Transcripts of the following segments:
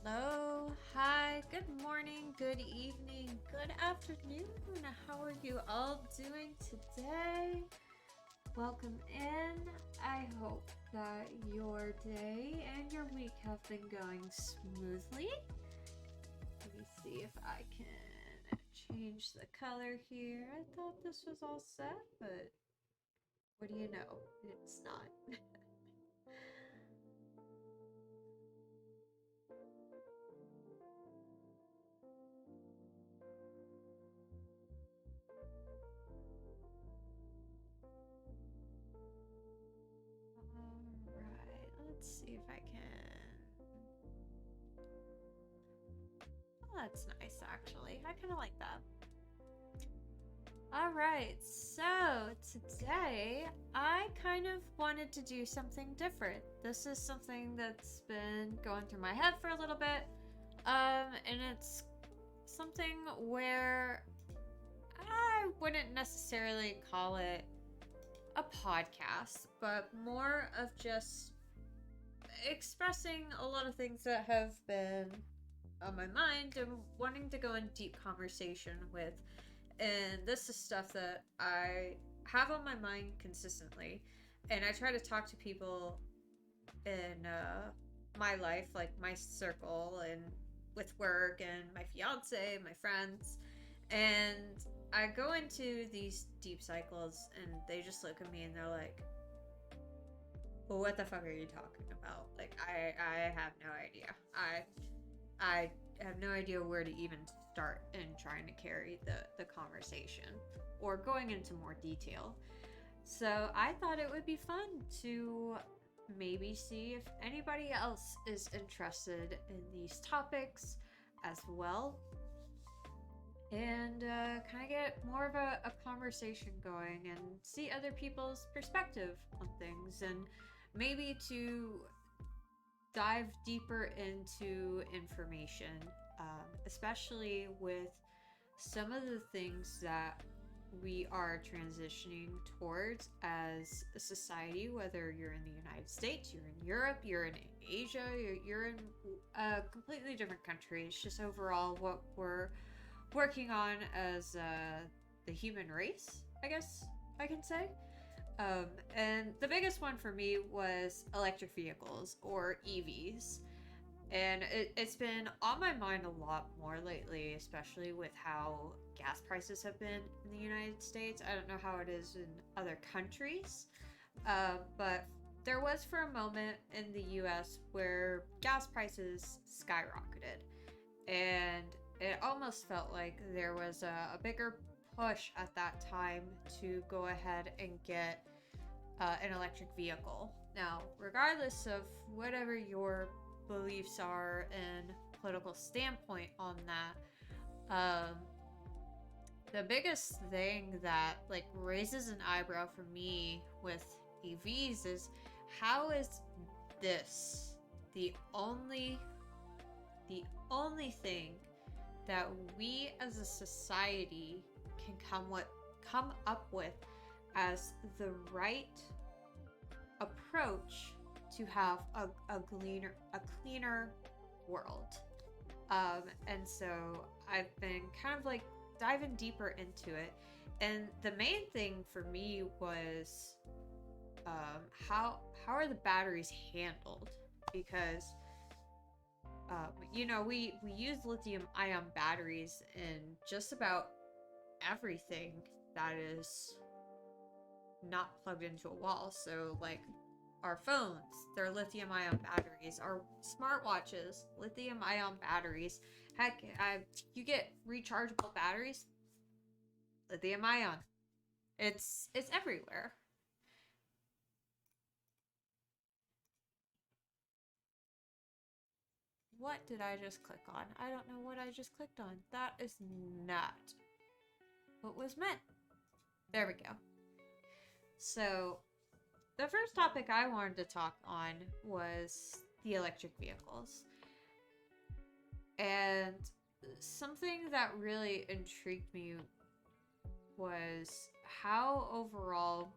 Hello, hi, good morning, good evening, good afternoon. How are you all doing today? Welcome in. I hope that your day and your week have been going smoothly. Let me see if I can change the color here. I thought this was all set, but what do you know? It's not. Alright, let's see if I can. Oh, that's nice actually. I kind of like that. Alright, so today I kind of wanted to do something different. This is something that's been going through my head for a little bit. And it's something where I wouldn't necessarily call it a podcast, but more of just expressing a lot of things that have been on my mind and wanting to go in deep conversation with. And this is stuff that I have on my mind consistently. And I try to talk to people in my life, like my circle and with work and my fiance, my friends. And I go into these deep cycles and they just look at me and they're like, well, what the fuck are you talking about? Like, I have no idea. I have no idea where to even start in trying to carry the conversation or going into more detail. So I thought it would be fun to maybe see if anybody else is interested in these topics as well, and kind of get more of a conversation going and see other people's perspective on things, and maybe to dive deeper into information, especially with some of the things that we are transitioning towards as a society, whether you're in the United States, you're in Europe, you're in Asia, you're in a completely different country. It's just overall what we're working on as the human race, I guess I can say. And the biggest one for me was electric vehicles or EVs. And it's been on my mind a lot more lately, especially with how gas prices have been in the United States. I don't know how it is in other countries, but there was for a moment in the US where gas prices skyrocketed. And it almost felt like there was a bigger push at that time to go ahead and get an electric vehicle. Now, regardless of whatever your beliefs are and political standpoint on that, the biggest thing that like raises an eyebrow for me with EVs is how is this the only thing that we as a society can come up with as the right approach to have a cleaner world. And so I've been kind of like diving deeper into it, and the main thing for me was how are the batteries handled, because we use lithium ion batteries in just about everything that is not plugged into a wall. So like our phones, they're lithium ion batteries. Our smartwatches, lithium ion batteries. Heck, you get rechargeable batteries, lithium ion. It's everywhere. What did I just click on? I don't know what I just clicked on. That is not what was meant. There we go. So the first topic I wanted to talk on was the electric vehicles. And something that really intrigued me was how overall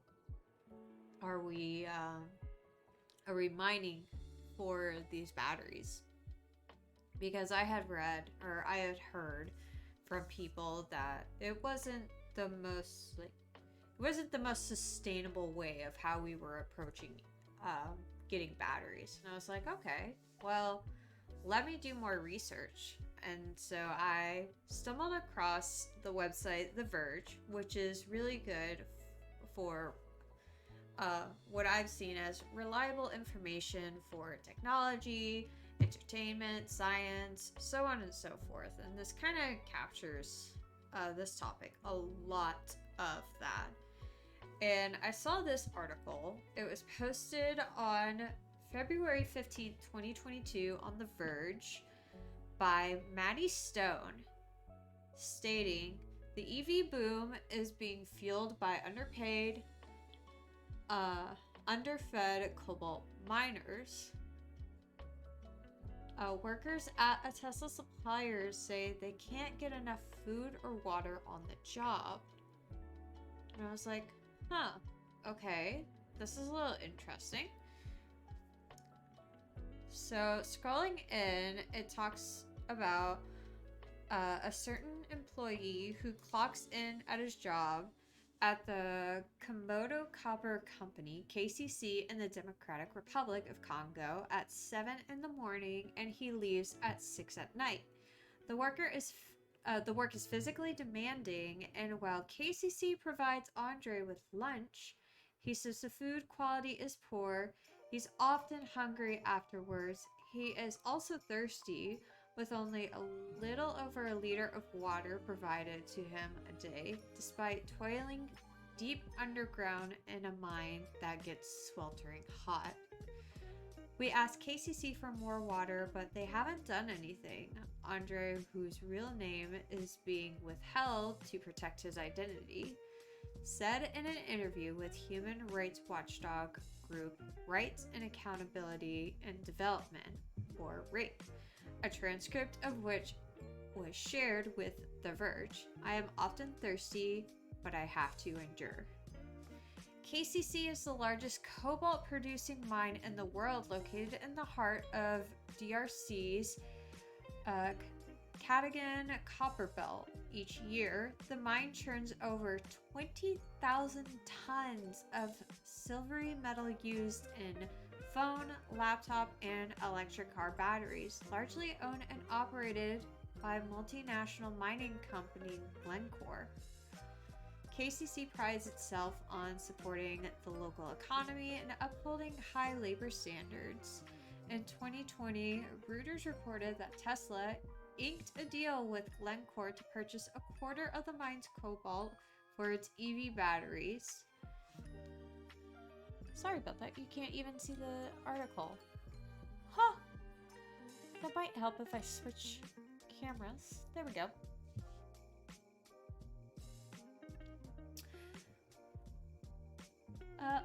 are we mining for these batteries? because I had read or I had heard from people that it wasn't the most sustainable way of how we were approaching getting batteries. And I was like, okay, well, let me do more research. And so I stumbled across the website The Verge, which is really good for what I've seen as reliable information for technology, entertainment, science, so on and so forth. And this kind of captures this topic, a lot of that. And I saw this article. It was posted on February 15th, 2022 on The Verge by Maddie Stone, stating the EV boom is being fueled by underpaid, underfed cobalt miners. Workers at a Tesla supplier say they can't get enough food or water on the job. And I was like, huh, okay, this is a little interesting. So scrolling in, it talks about a certain employee who clocks in at his job at the Komodo Copper Company, KCC, in the Democratic Republic of Congo at 7 in the morning, and he leaves at 6 at night. The work is physically demanding, and while KCC provides Andre with lunch, he says the food quality is poor. He's often hungry afterwards. He is also thirsty, with only a little over a liter of water provided to him a day, despite toiling deep underground in a mine that gets sweltering hot. We asked KCC for more water, but they haven't done anything. Andre, whose real name is being withheld to protect his identity, said in an interview with human rights watchdog group Rights and Accountability and Development, or RAPE, a transcript of which was shared with The Verge. I am often thirsty, but I have to endure. KCC is the largest cobalt producing mine in the world, located in the heart of DRC's Katagan copper belt. Each year, the mine churns over 20,000 tons of silvery metal used in phone, laptop, and electric car batteries, largely owned and operated by multinational mining company Glencore. KCC prides itself on supporting the local economy and upholding high labor standards. In 2020, Reuters reported that Tesla inked a deal with Glencore to purchase a quarter of the mine's cobalt for its EV batteries. Sorry about that, you can't even see the article. Huh! That might help if I switch cameras. There we go.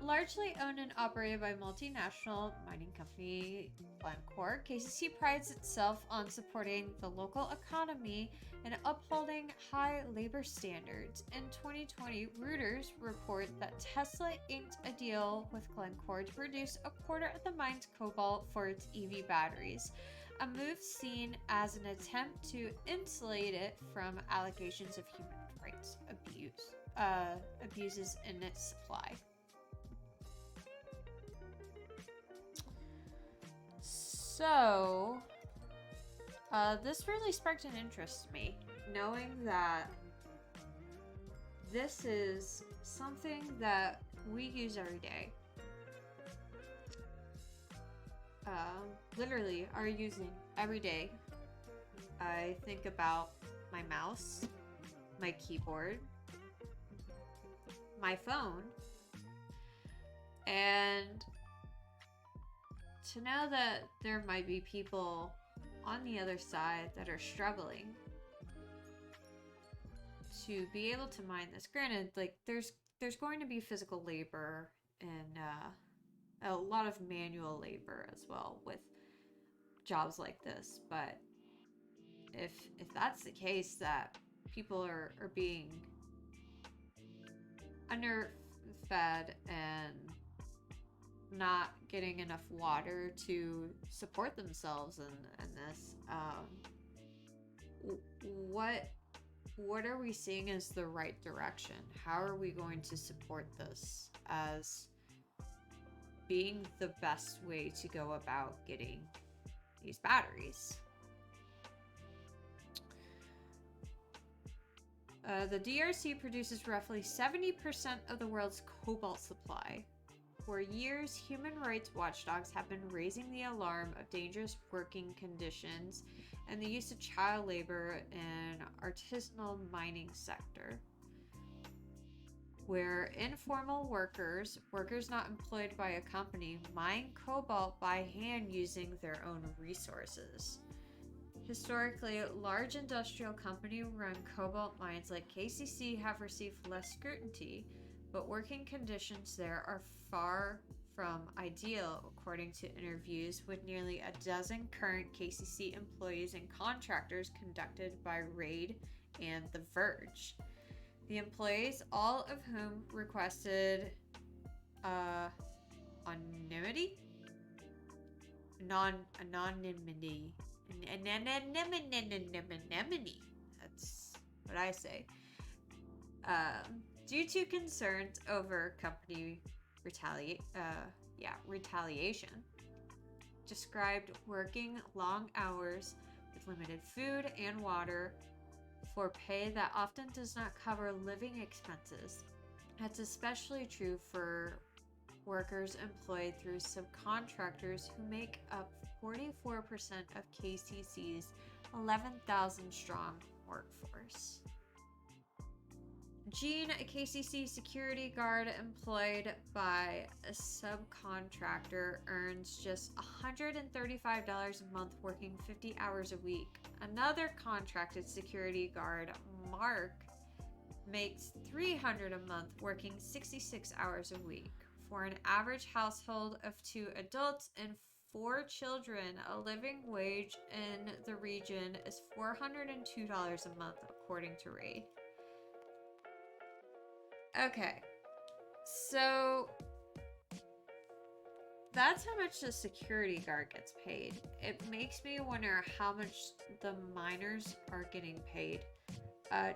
Largely owned and operated by multinational mining company Glencore, KCC prides itself on supporting the local economy and upholding high labor standards. In 2020, Reuters report that Tesla inked a deal with Glencore to produce a quarter of the mine's cobalt for its EV batteries, a move seen as an attempt to insulate it from allegations of human rights abuses in its supply. So, this really sparked an interest in me, knowing that this is something that we use every day. Literally are using every day. I think about my mouse, my keyboard, my phone, and to know that there might be people on the other side that are struggling to be able to mine this. Granted, like there's going to be physical labor and a lot of manual labor as well with jobs like this, but if that's the case, that people are being underfed and not getting enough water to support themselves in this. What what are we seeing as the right direction? How are we going to support this as being the best way to go about getting these batteries? The DRC produces roughly 70% of the world's cobalt supply. For years, human rights watchdogs have been raising the alarm of dangerous working conditions and the use of child labor in artisanal mining sector, where informal workers not employed by a company, mine cobalt by hand using their own resources. Historically, large industrial company-run cobalt mines like KCC have received less scrutiny, but working conditions there are far from ideal, according to interviews with nearly a dozen current KCC employees and contractors conducted by RAID and The Verge. The employees, all of whom requested anonymity? Anonymity. That's what I say. Due to concerns over company retaliation, described working long hours with limited food and water for pay that often does not cover living expenses. That's especially true for workers employed through subcontractors who make up 44% of KCC's 11,000 strong workforce. Jean, a KCC security guard employed by a subcontractor, earns just $135 a month working 50 hours a week. Another contracted security guard, Mark, makes $300 a month working 66 hours a week. For an average household of 2 adults and 4 children, a living wage in the region is $402 a month, according to RAID. Okay, so that's how much the security guard gets paid. It makes me wonder how much the miners are getting paid.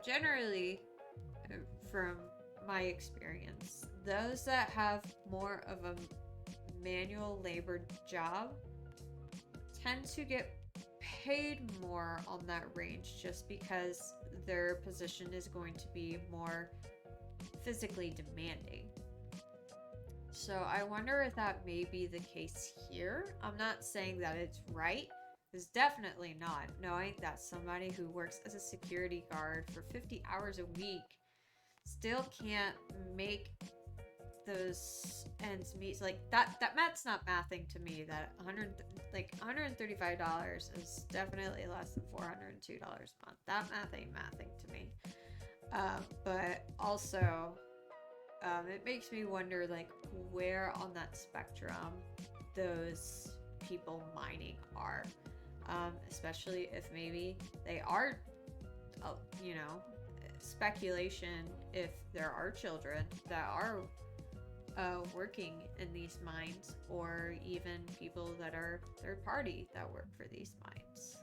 Generally, from my experience, those that have more of a manual labor job tend to get paid more on that range just because their position is going to be more physically demanding. So I wonder if that may be the case here. I'm not saying that it's right. It's definitely not. Knowing that somebody who works as a security guard for 50 hours a week still can't make those ends meet. Like that math's not mathing to me. That $135 is definitely less than $402 a month. That math ain't mathing to me. But also, it makes me wonder, like, where on that spectrum those people mining are. Especially if maybe they are, speculation if there are children that are working in these mines, or even people that are third party that work for these mines.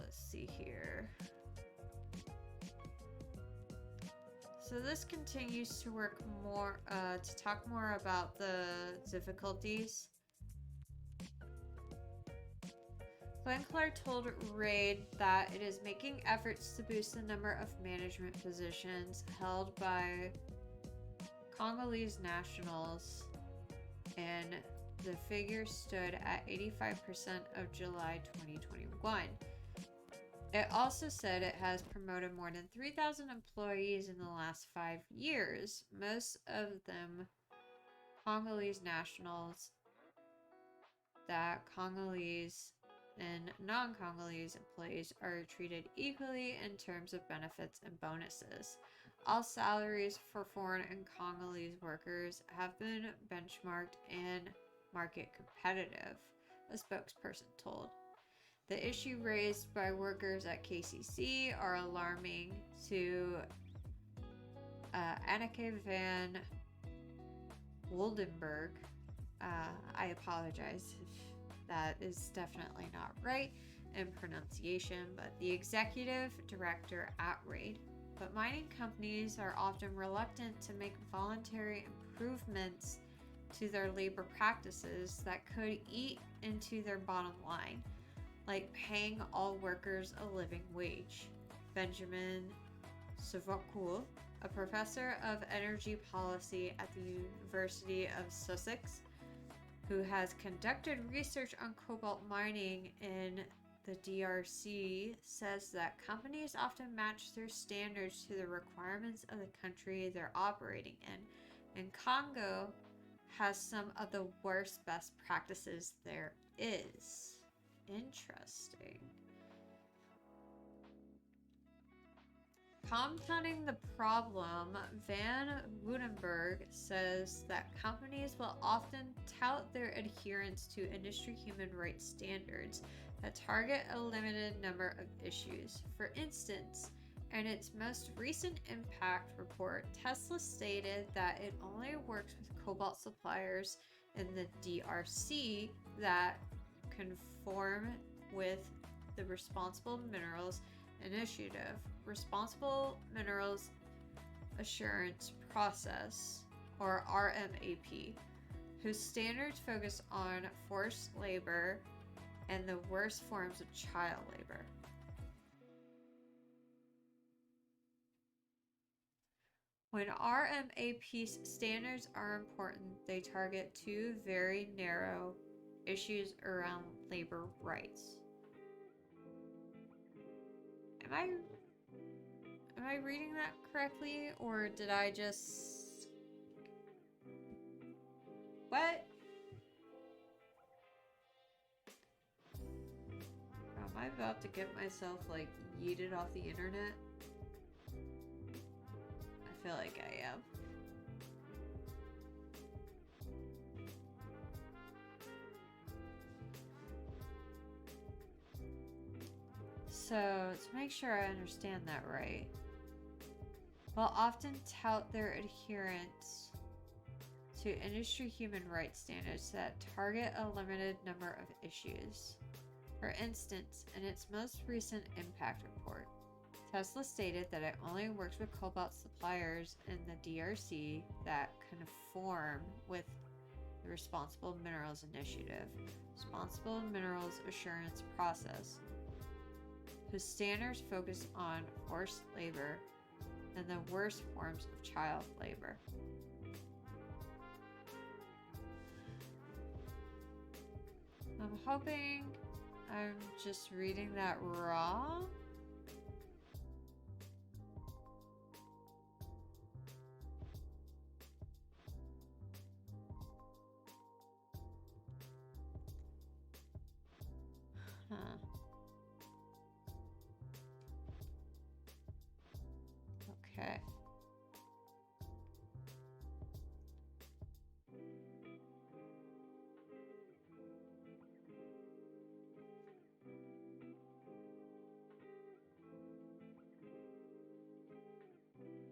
Let's see here. So this continues to work more, to talk more about the difficulties. Glenn Clark told RAID that it is making efforts to boost the number of management positions held by Congolese nationals, and the figure stood at 85% of July 2021. It also said it has promoted more than 3,000 employees in the last 5 years, most of them Congolese nationals, that Congolese and non-Congolese employees are treated equally in terms of benefits and bonuses. All salaries for foreign and Congolese workers have been benchmarked and market competitive. a spokesperson told. The issue raised by workers at KCC are alarming to Anneke van Woldenberg. I apologize if that is definitely not right in pronunciation, but the executive director at RAID. But mining companies are often reluctant to make voluntary improvements to their labor practices that could eat into their bottom line, like paying all workers a living wage. Benjamin Savakul, a professor of energy policy at the University of Sussex, who has conducted research on cobalt mining in the DRC, says that companies often match their standards to the requirements of the country they're operating in, and Congo has some of the worst best practices there is. Interesting. Compounding the problem, Van Woudenberg says that companies will often tout their adherence to industry human rights standards that target a limited number of issues. For instance, in its most recent impact report, Tesla stated that it only works with cobalt suppliers in the DRC that conform with the Responsible Minerals Initiative, Responsible Minerals Assurance Process, or RMAP, whose standards focus on forced labor and the worst forms of child labor. When RMAP standards are important, they target two very narrow issues around labor rights. Am I reading that correctly, or did I just... What? Am I about to get myself, like, yeeted off the internet? I feel like I am. So, to make sure I understand that right, will often tout their adherence to industry human rights standards that target a limited number of issues. For instance, in its most recent impact report, Tesla stated that it only works with cobalt suppliers in the DRC that conform with the Responsible Minerals Initiative, Responsible Minerals Assurance Process, whose standards focus on forced labor and the worst forms of child labor. I'm hoping I'm just reading that wrong. Huh. Okay.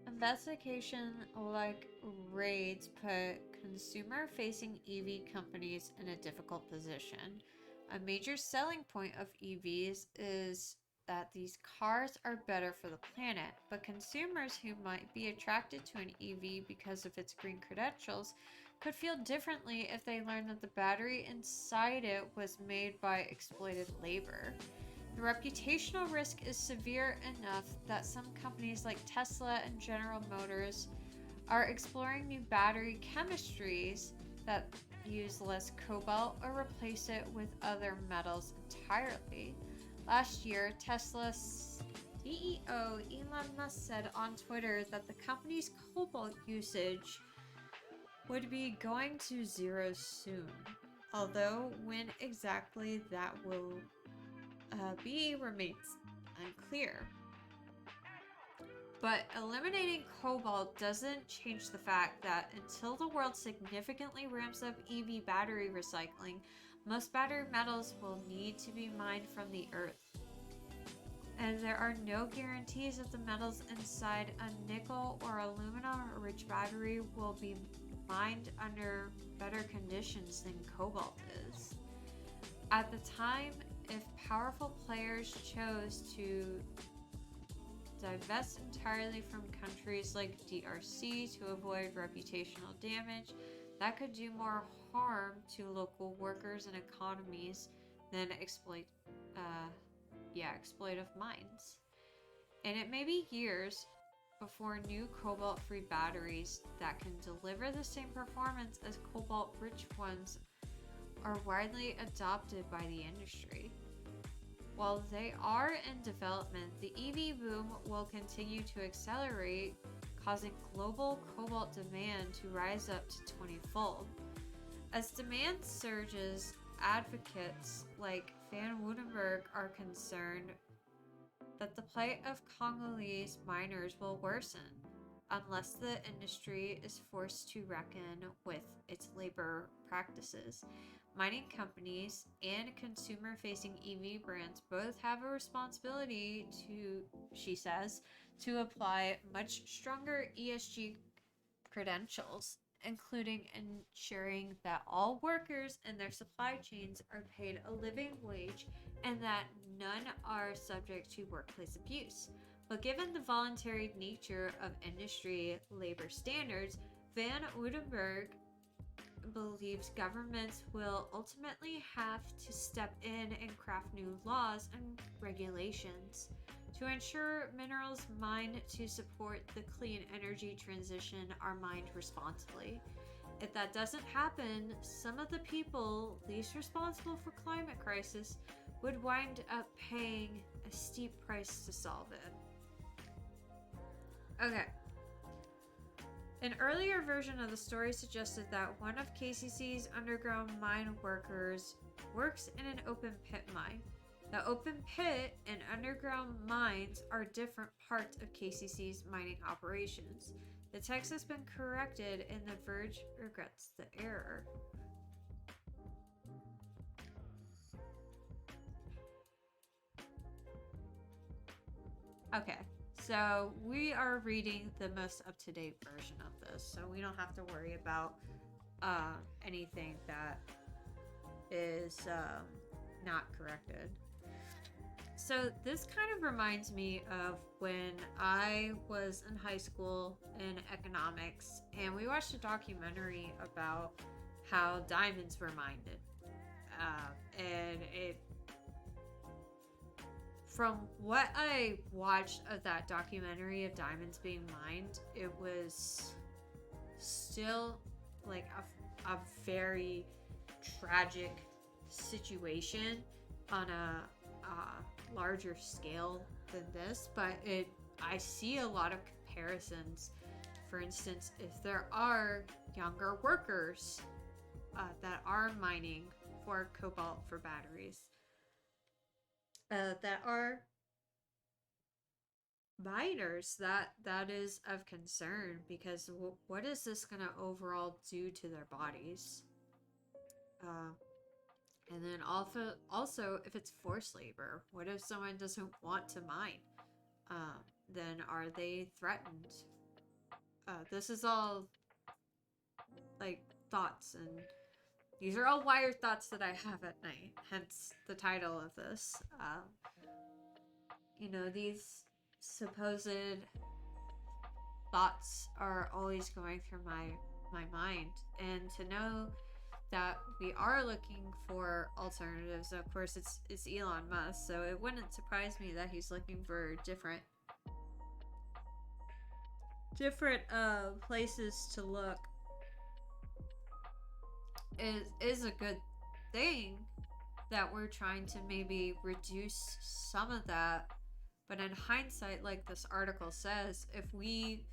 Investigation like raids put consumer-facing EV companies in a difficult position. A major selling point of EVs is that these cars are better for the planet, but consumers who might be attracted to an EV because of its green credentials could feel differently if they learned that the battery inside it was made by exploited labor. The reputational risk is severe enough that some companies like Tesla and General Motors are exploring new battery chemistries that use less cobalt or replace it with other metals entirely. Last year, Tesla's CEO Elon Musk said on Twitter that the company's cobalt usage would be going to zero soon, although when exactly that will be remains unclear. But eliminating cobalt doesn't change the fact that until the world significantly ramps up EV battery recycling, Most battery metals will need to be mined from the earth, and there are no guarantees that the metals inside a nickel or aluminum rich battery will be mined under better conditions than cobalt is. At the time, if powerful players chose to divest entirely from countries like DRC to avoid reputational damage, that could do more harm to local workers and economies than exploitative mines. And it may be years before new cobalt-free batteries that can deliver the same performance as cobalt-rich ones are widely adopted by the industry. While they are in development, the EV boom will continue to accelerate, causing global cobalt demand to rise up to 20-fold. As demand surges, advocates like Van Woudenberg are concerned that the plight of Congolese miners will worsen unless the industry is forced to reckon with its labor practices. Mining companies and consumer-facing EV brands both have a responsibility to, she says, to apply much stronger ESG credentials, including ensuring that all workers in their supply chains are paid a living wage and that none are subject to workplace abuse. But given the voluntary nature of industry labor standards, Van Woudenberg believes governments will ultimately have to step in and craft new laws and regulations to ensure minerals mined to support the clean energy transition are mined responsibly. If that doesn't happen, some of the people least responsible for climate crisis would wind up paying a steep price to solve it. Okay. An earlier version of the story suggested that one of KCC's underground mine workers works in an open pit mine. The open pit and underground mines are different parts of KCC's mining operations. The text has been corrected and The Verge regrets the error. Okay. So we are reading the most up-to-date version of this, so we don't have to worry about anything that is not corrected. So this kind of reminds me of when I was in high school in economics, and we watched a documentary about how diamonds were mined. And it, from what I watched of that documentary of diamonds being mined, it was still like a very tragic situation on a larger scale than this, but I see a lot of comparisons. For instance, if there are younger workers that are mining for cobalt for batteries, that are miners, that is of concern, because what is this going to overall do to their bodies? And then also, if it's forced labor, what if someone doesn't want to mine? Then are they threatened? This is all like thoughts, and these are all wired thoughts that I have at night, hence the title of this. These supposed thoughts are always going through my mind, and to know that we are looking for alternatives. Of course, it's Elon Musk, so it wouldn't surprise me that he's looking for different places to look. It is a good thing that we're trying to maybe reduce some of that, but in hindsight, like this article says, if we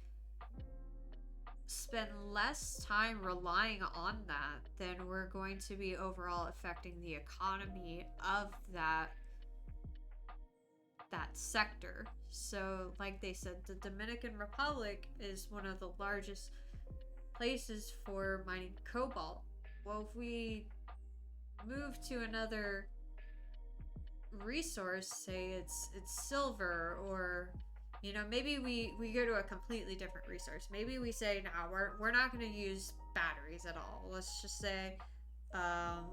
spend less time relying on that, then we're going to be overall affecting the economy of that sector. So like they said, the Dominican Republic is one of the largest places for mining cobalt. Well, if we move to another resource, say it's silver, or maybe we go to a completely different resource. Maybe we say, no, we're not going to use batteries at all. Let's just say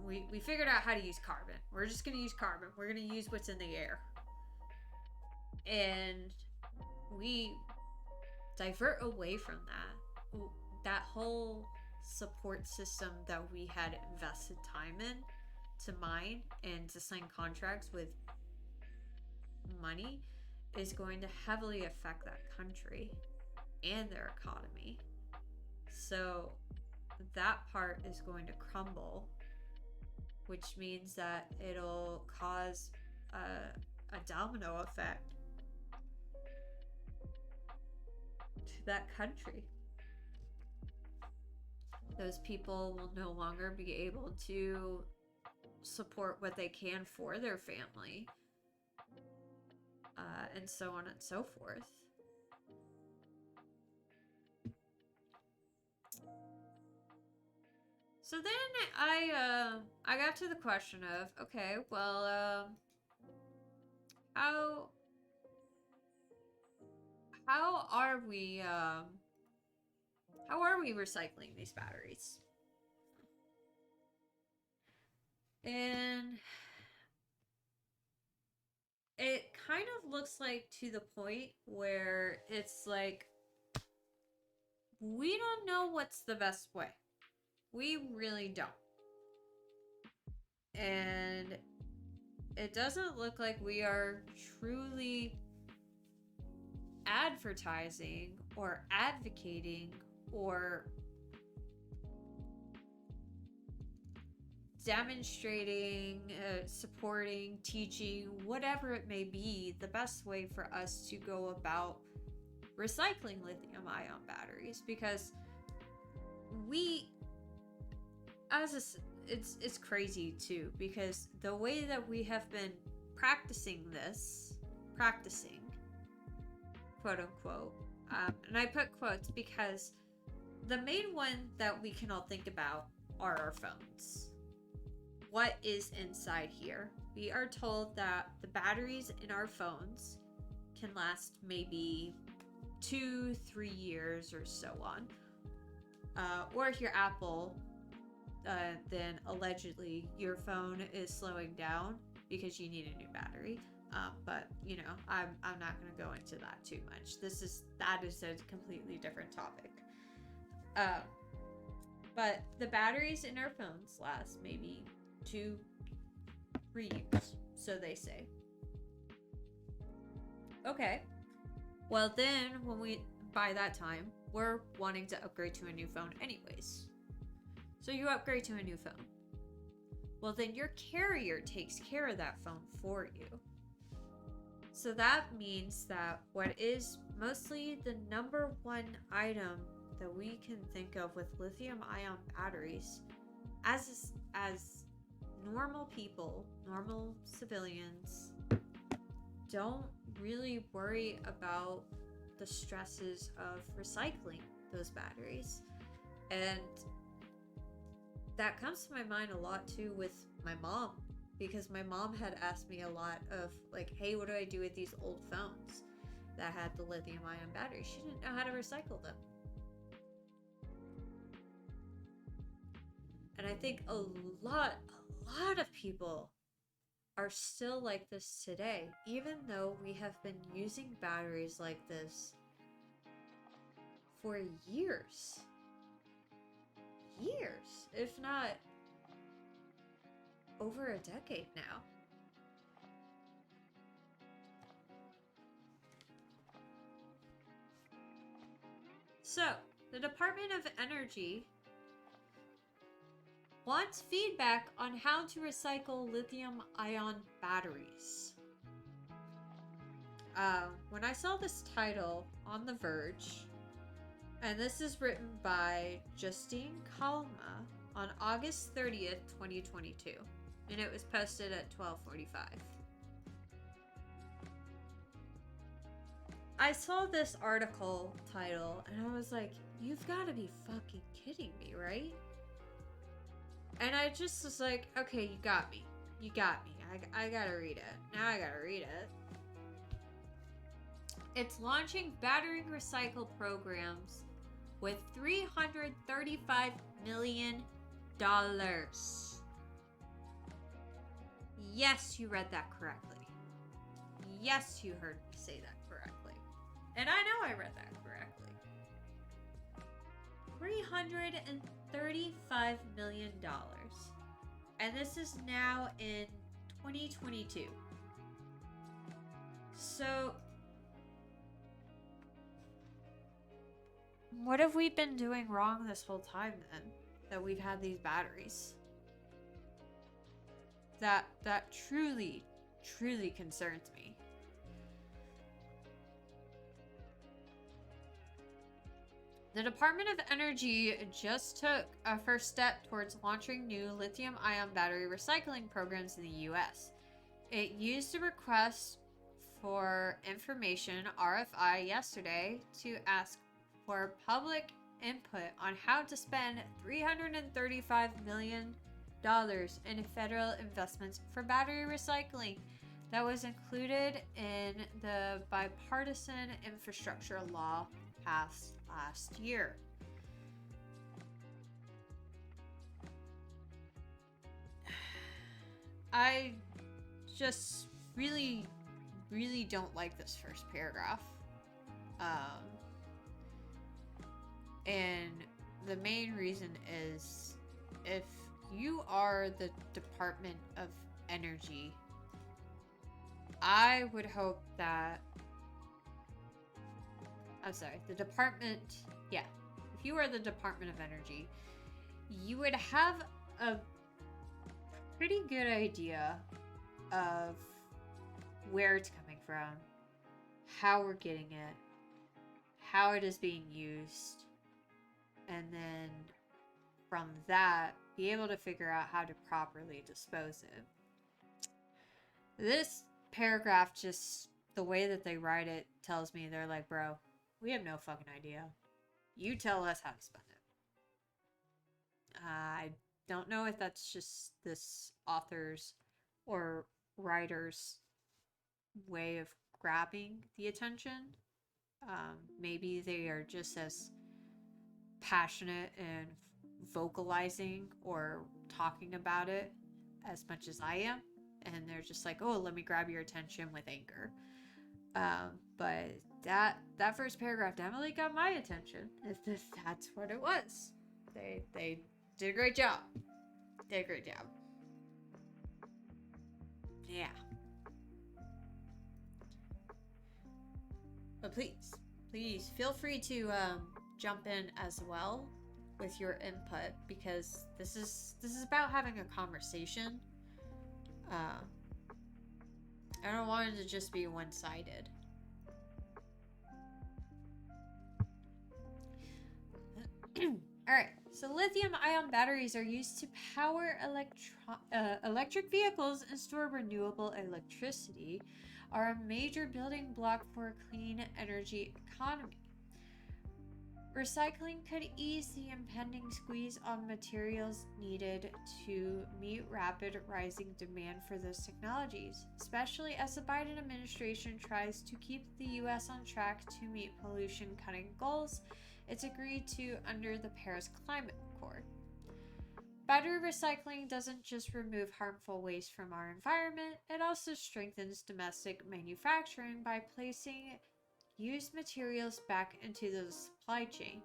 we figured out how to use carbon. We're just going to use carbon. We're going to use what's in the air. And we divert away from that whole support system that we had invested time in to mine and to sign contracts with money is going to heavily affect that country and their economy. So that part is going to crumble, which means that it'll cause a domino effect to that country. Those people will no longer be able to support what they can for their family, and so on and so forth. So then I got to the question of, okay, well, how are we recycling these batteries? And it kind of looks like to the point where it's like, we don't know what's the best way. We really don't. And it doesn't look like we are truly advertising or advocating or demonstrating, supporting, teaching, whatever it may be, the best way for us to go about recycling lithium-ion batteries. Because it's crazy too, because the way that we have been practicing, quote unquote, and I put quotes because the main one that we can all think about are our phones. What is inside here? We are told that the batteries in our phones can last maybe 2-3 years or so on. Or if you're Apple, then allegedly your phone is slowing down because you need a new battery. But I'm not going to go into that too much. That is a completely different topic. But the batteries in our phones last maybe 2-3 years, so they say. Okay. Well, then by that time, we're wanting to upgrade to a new phone anyways. So you upgrade to a new phone. Well, then your carrier takes care of that phone for you. So that means that what is mostly the number one item that we can think of with lithium-ion batteries, as normal people, normal civilians, don't really worry about the stresses of recycling those batteries. And that comes to my mind a lot too with my mom, because my mom had asked me a lot of like, hey, what do I do with these old phones that had the lithium-ion batteries? She didn't know how to recycle them. And I think a lot of people are still like this today, even though we have been using batteries like this for years, if not over a decade now. So, the Department of Energy wants feedback on how to recycle lithium-ion batteries. When I saw this title on The Verge, and this is written by Justine Kalma on August 30th, 2022, and it was posted at 12:45. I saw this article title and I was like, you've got to be fucking kidding me, right? And I just was like, okay, you got me. You got me. I gotta read it. Now I gotta read it. It's launching battery recycle programs with $335 million. Yes, you read that correctly. Yes, you heard me say that correctly. And I know I read that correctly. $335 million. And this is now in 2022. So, what have we been doing wrong this whole time then? That we've had these batteries? That truly, truly concerns me. The Department of Energy just took a first step towards launching new lithium-ion battery recycling programs in the US. It used a request for information RFI yesterday to ask for public input on how to spend $335 million in federal investments for battery recycling. That was included in the bipartisan infrastructure law passed last year. I just really don't like this first paragraph. And the main reason is, if you are the Department of Energy, I would hope that... I'm sorry, the Department... Yeah, if you are the Department of Energy, you would have a pretty good idea of where it's coming from, how we're getting it, how it is being used, and then from that, be able to figure out how to properly dispose it. This paragraph, just the way that they write it, tells me they're like, bro, we have no fucking idea. You tell us how to spend it. I don't know if that's just this author's or writer's way of grabbing the attention. Maybe they are just as passionate and vocalizing or talking about it as much as I am, and they're just like, oh, let me grab your attention with anger. But that first paragraph definitely got my attention. That's what it was. They did a great job. Did a great job. Yeah. But please feel free to jump in as well with your input, because this is about having a conversation. I don't want it to just be one-sided. Alright, so lithium-ion batteries are used to power electric vehicles and store renewable electricity, are a major building block for a clean energy economy. Recycling could ease the impending squeeze on materials needed to meet rapid rising demand for those technologies, especially as the Biden administration tries to keep the U.S. on track to meet pollution-cutting goals it's agreed to under the Paris Climate Accord. Battery recycling doesn't just remove harmful waste from our environment, it also strengthens domestic manufacturing by placing used materials back into the supply chain.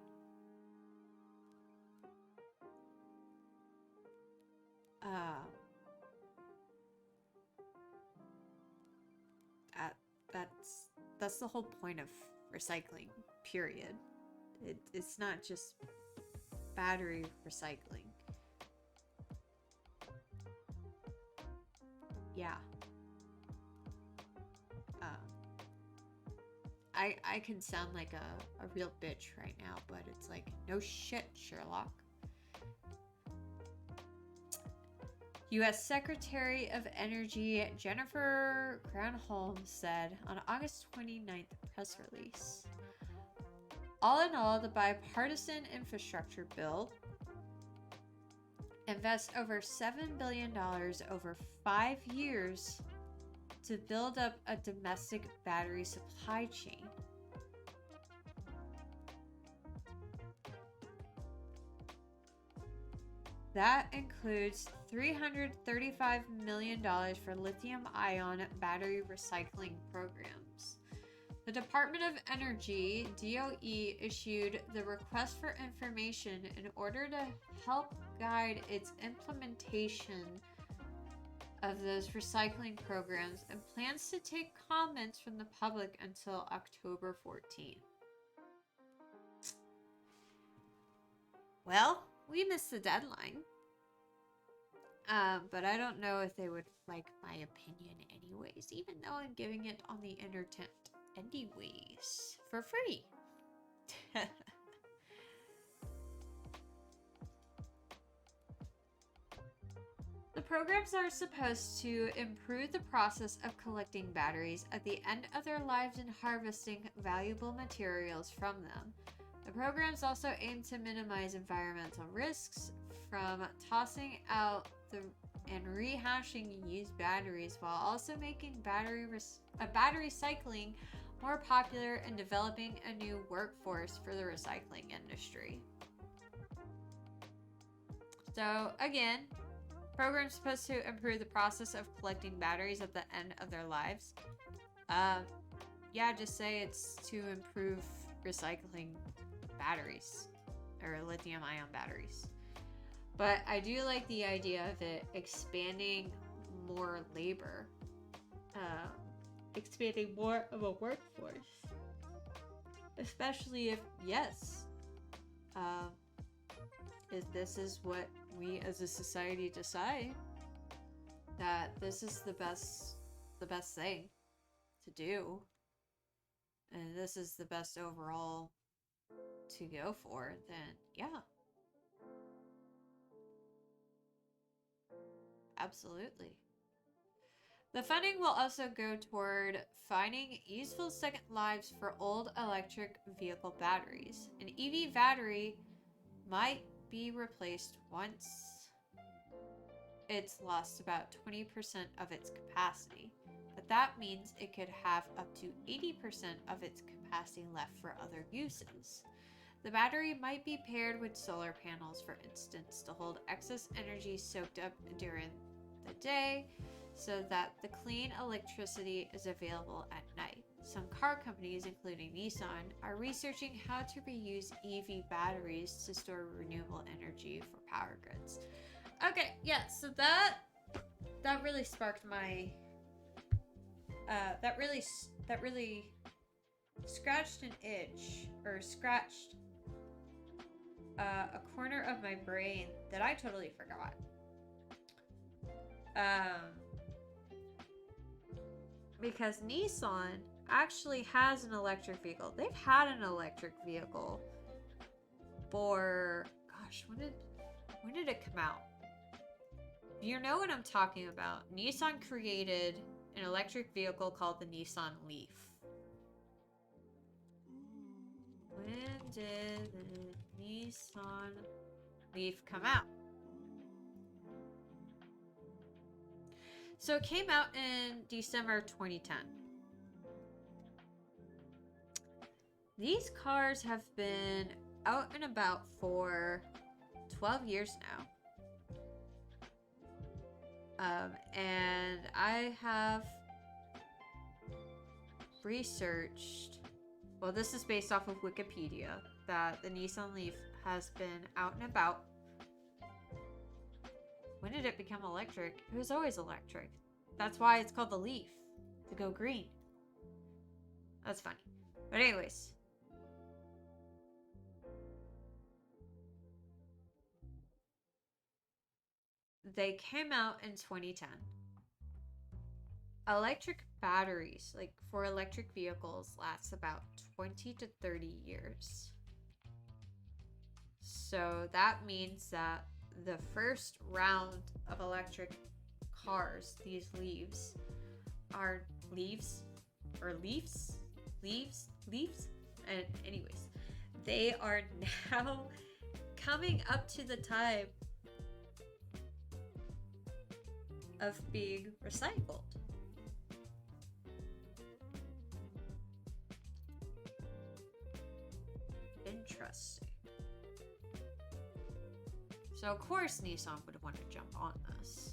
That's the whole point of recycling, period. It's not just battery recycling. Yeah. I can sound like a real bitch right now, but it's like, no shit, Sherlock. U.S. Secretary of Energy Jennifer Granholm said on August 29th press release. All in all, the bipartisan infrastructure bill invest over $7 billion over 5 years to build up a domestic battery supply chain. That includes $335 million for lithium-ion battery recycling programs. The Department of Energy, DOE, issued the request for information in order to help guide its implementation of those recycling programs and plans to take comments from the public until October 14th. Well, we missed the deadline. But I don't know if they would like my opinion anyways, even though I'm giving it on the internet anyways, for free. The programs are supposed to improve the process of collecting batteries at the end of their lives and harvesting valuable materials from them. The programs also aim to minimize environmental risks from tossing out and rehashing used batteries, while also making battery cycling more popular and developing a new workforce for the recycling industry. So again, programs supposed to improve the process of collecting batteries at the end of their lives. Yeah, just say it's to improve recycling batteries or lithium-ion batteries. But I do like the idea of it expanding more labor, expanding more of a workforce, especially if, yes, if this is what we as a society decide, that this is the best thing to do, and this is the best overall to go for, then yeah. Absolutely. The funding will also go toward finding useful second lives for old electric vehicle batteries. An EV battery might be replaced once it's lost about 20% of its capacity, but that means it could have up to 80% of its capacity left for other uses. The battery might be paired with solar panels, for instance, to hold excess energy soaked up during the day so that the clean electricity is available at night. Some car companies, including Nissan, are researching how to reuse EV batteries to store renewable energy for power grids. Okay, yeah, so that really sparked my that really scratched an itch, or scratched a corner of my brain that I totally forgot. Because Nissan actually has an electric vehicle. They've had an electric vehicle for, gosh, when did it come out? You know what I'm talking about. Nissan created an electric vehicle called the Nissan Leaf. When did the Nissan Leaf come out? So it came out in December 2010. These cars have been out and about for 12 years now. And I have researched, well, this is based off of Wikipedia, that the Nissan Leaf has been out and about. When did it become electric? It was always electric. That's why it's called the Leaf, to go green. That's funny. But anyways. They came out in 2010. Electric batteries, like for electric vehicles, last about 20 to 30 years. So that means that the first round of electric cars, these leaves, are leaves? And anyways, they are now coming up to the time of being recycled. Interesting. So of course Nissan would want to jump on this.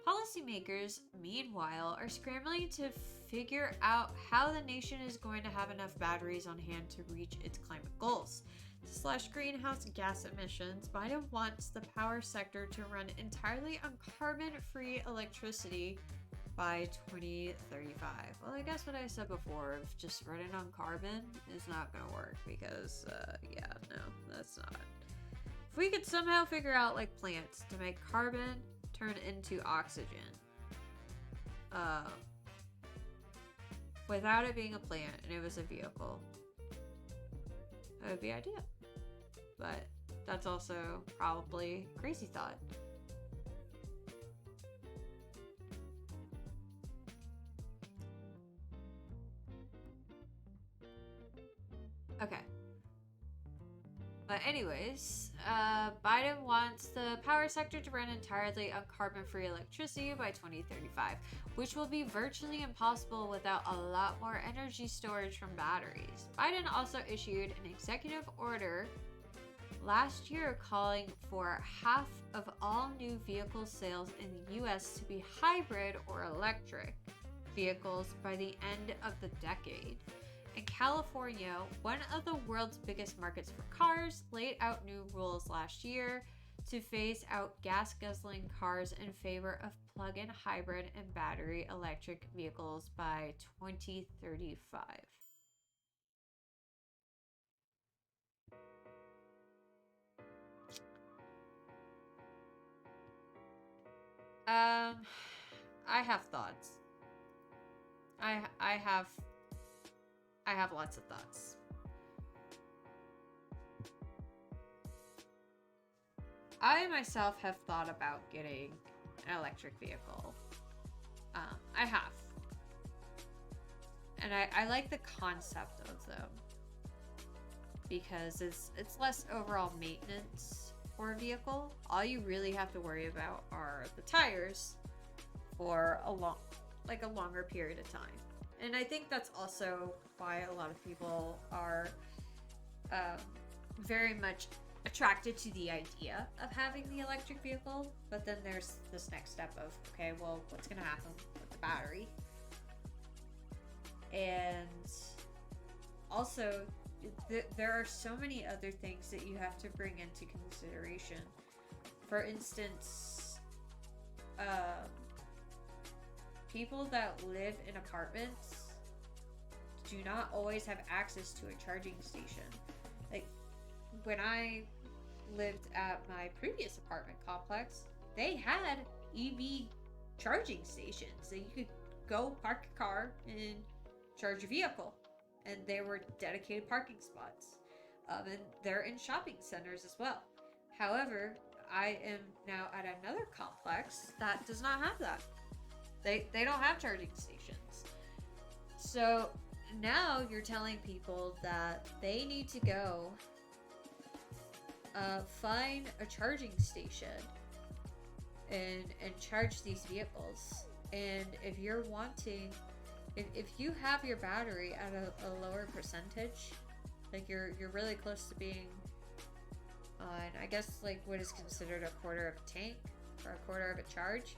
Policymakers, meanwhile, are scrambling to figure out how the nation is going to have enough batteries on hand to reach its climate goals. To slash greenhouse gas emissions, Biden wants the power sector to run entirely on carbon-free electricity by 2035. Well, I guess what I said before of just running on carbon is not going to work because, yeah, no, that's not. If we could somehow figure out, like, plants to make carbon turn into oxygen, without it being a plant and it was a vehicle, that would be ideal. But that's also probably a crazy thought. Okay. But anyways, Biden wants the power sector to run entirely on carbon-free electricity by 2035, which will be virtually impossible without a lot more energy storage from batteries. Biden also issued an executive order last year calling for half of all new vehicle sales in the US to be hybrid or electric vehicles by the end of the decade. In California, one of the world's biggest markets for cars, laid out new rules last year to phase out gas-guzzling cars in favor of plug-in hybrid and battery electric vehicles by 2035. I have thoughts. I have lots of thoughts. I myself have thought about getting an electric vehicle. I have. And I like the concept of them because it's less overall maintenance for a vehicle. All you really have to worry about are the tires for a longer period of time. And I think that's also why a lot of people are very much attracted to the idea of having the electric vehicle. But then there's this next step of, okay, well, what's going to happen with the battery? And also, there are so many other things that you have to bring into consideration. For instance, people that live in apartments do not always have access to a charging station. Like, when I lived at my previous apartment complex, they had EV charging stations that you could go park your car and charge your vehicle. And they were dedicated parking spots. And they're in shopping centers as well. However, I am now at another complex that does not have that. They don't have charging stations. So now you're telling people that they need to go find a charging station and charge these vehicles. And if you're wanting, if you have your battery at a lower percentage, like you're really close to being on, I guess, like what is considered a quarter of a tank or a quarter of a charge,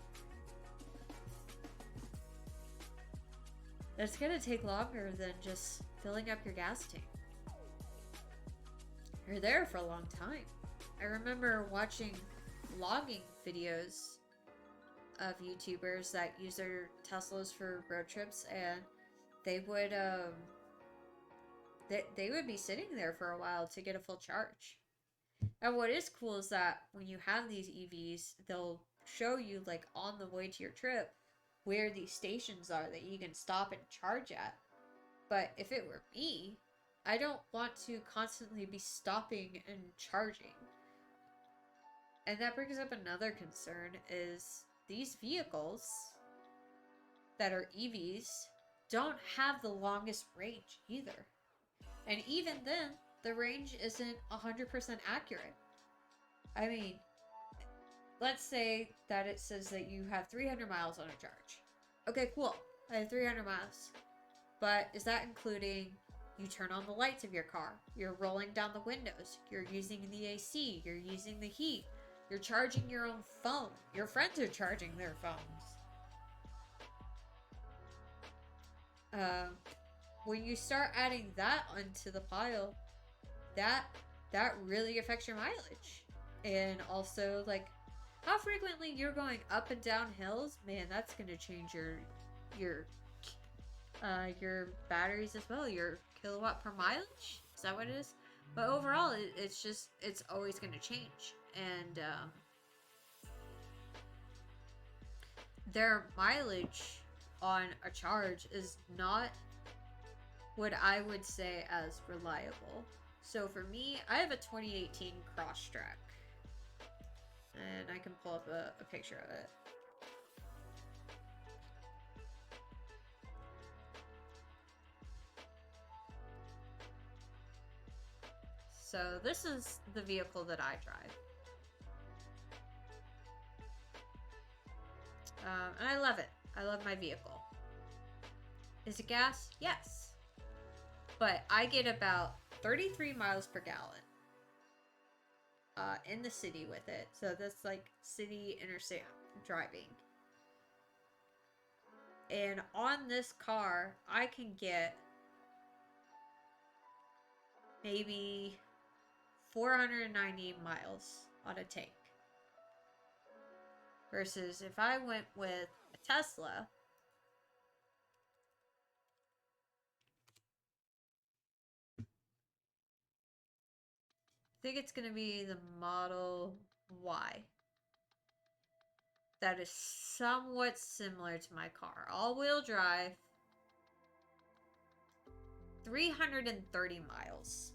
that's gonna take longer than just filling up your gas tank. You're there for a long time. I remember watching logging videos of YouTubers that use their Teslas for road trips, and they would be sitting there for a while to get a full charge. And what is cool is that when you have these EVs, they'll show you, like, on the way to your trip where these stations are that you can stop and charge at. But if it were me, I don't want to constantly be stopping and charging. And that brings up another concern, is these vehicles that are EVs don't have the longest range either. And even then, the range isn't 100% accurate. I mean, let's say that it says that you have 300 miles on a charge. Okay, cool. I have 300 miles. But is that including you turn on the lights of your car, you're rolling down the windows, you're using the AC, you're using the heat, you're charging your own phone, your friends are charging their phones. When you start adding that onto the pile, that really affects your mileage. And also, like, how frequently you're going up and down hills, man, that's gonna change your batteries as well, your kilowatt per mileage. Is that what it is? But overall, it's always gonna change. And their mileage on a charge is not what I would say as reliable. So for me, I have a 2018 Crosstrek. And I can pull up a picture of it. So this is the vehicle that I drive. And I love it. I love my vehicle. Is it gas? Yes. But I get about 33 miles per gallon in the city with it. So that's like city interstate driving. And on this car, I can get maybe 490 miles on a tank. Versus if I went with a Tesla, I think it's going to be the Model Y. That is somewhat similar to my car. All-wheel drive, 330 miles.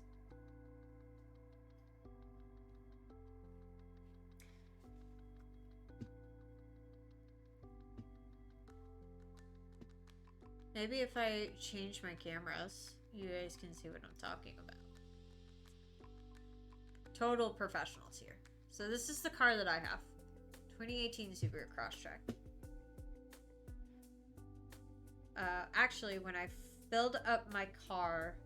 Maybe if I change my cameras, you guys can see what I'm talking about. Total professionals here. So this is the car that I have. 2018 Subaru Crosstrek. Actually, when I filled up my car,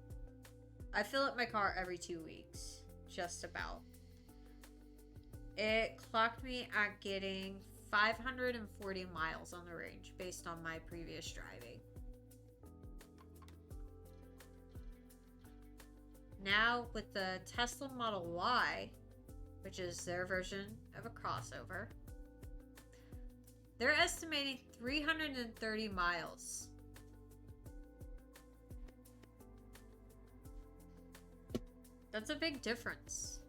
I fill up my car every 2 weeks, just about. It clocked me at getting 540 miles on the range based on my previous driving. Now with the Tesla Model Y, which is their version of a crossover, they're estimating 330 miles. That's a big difference.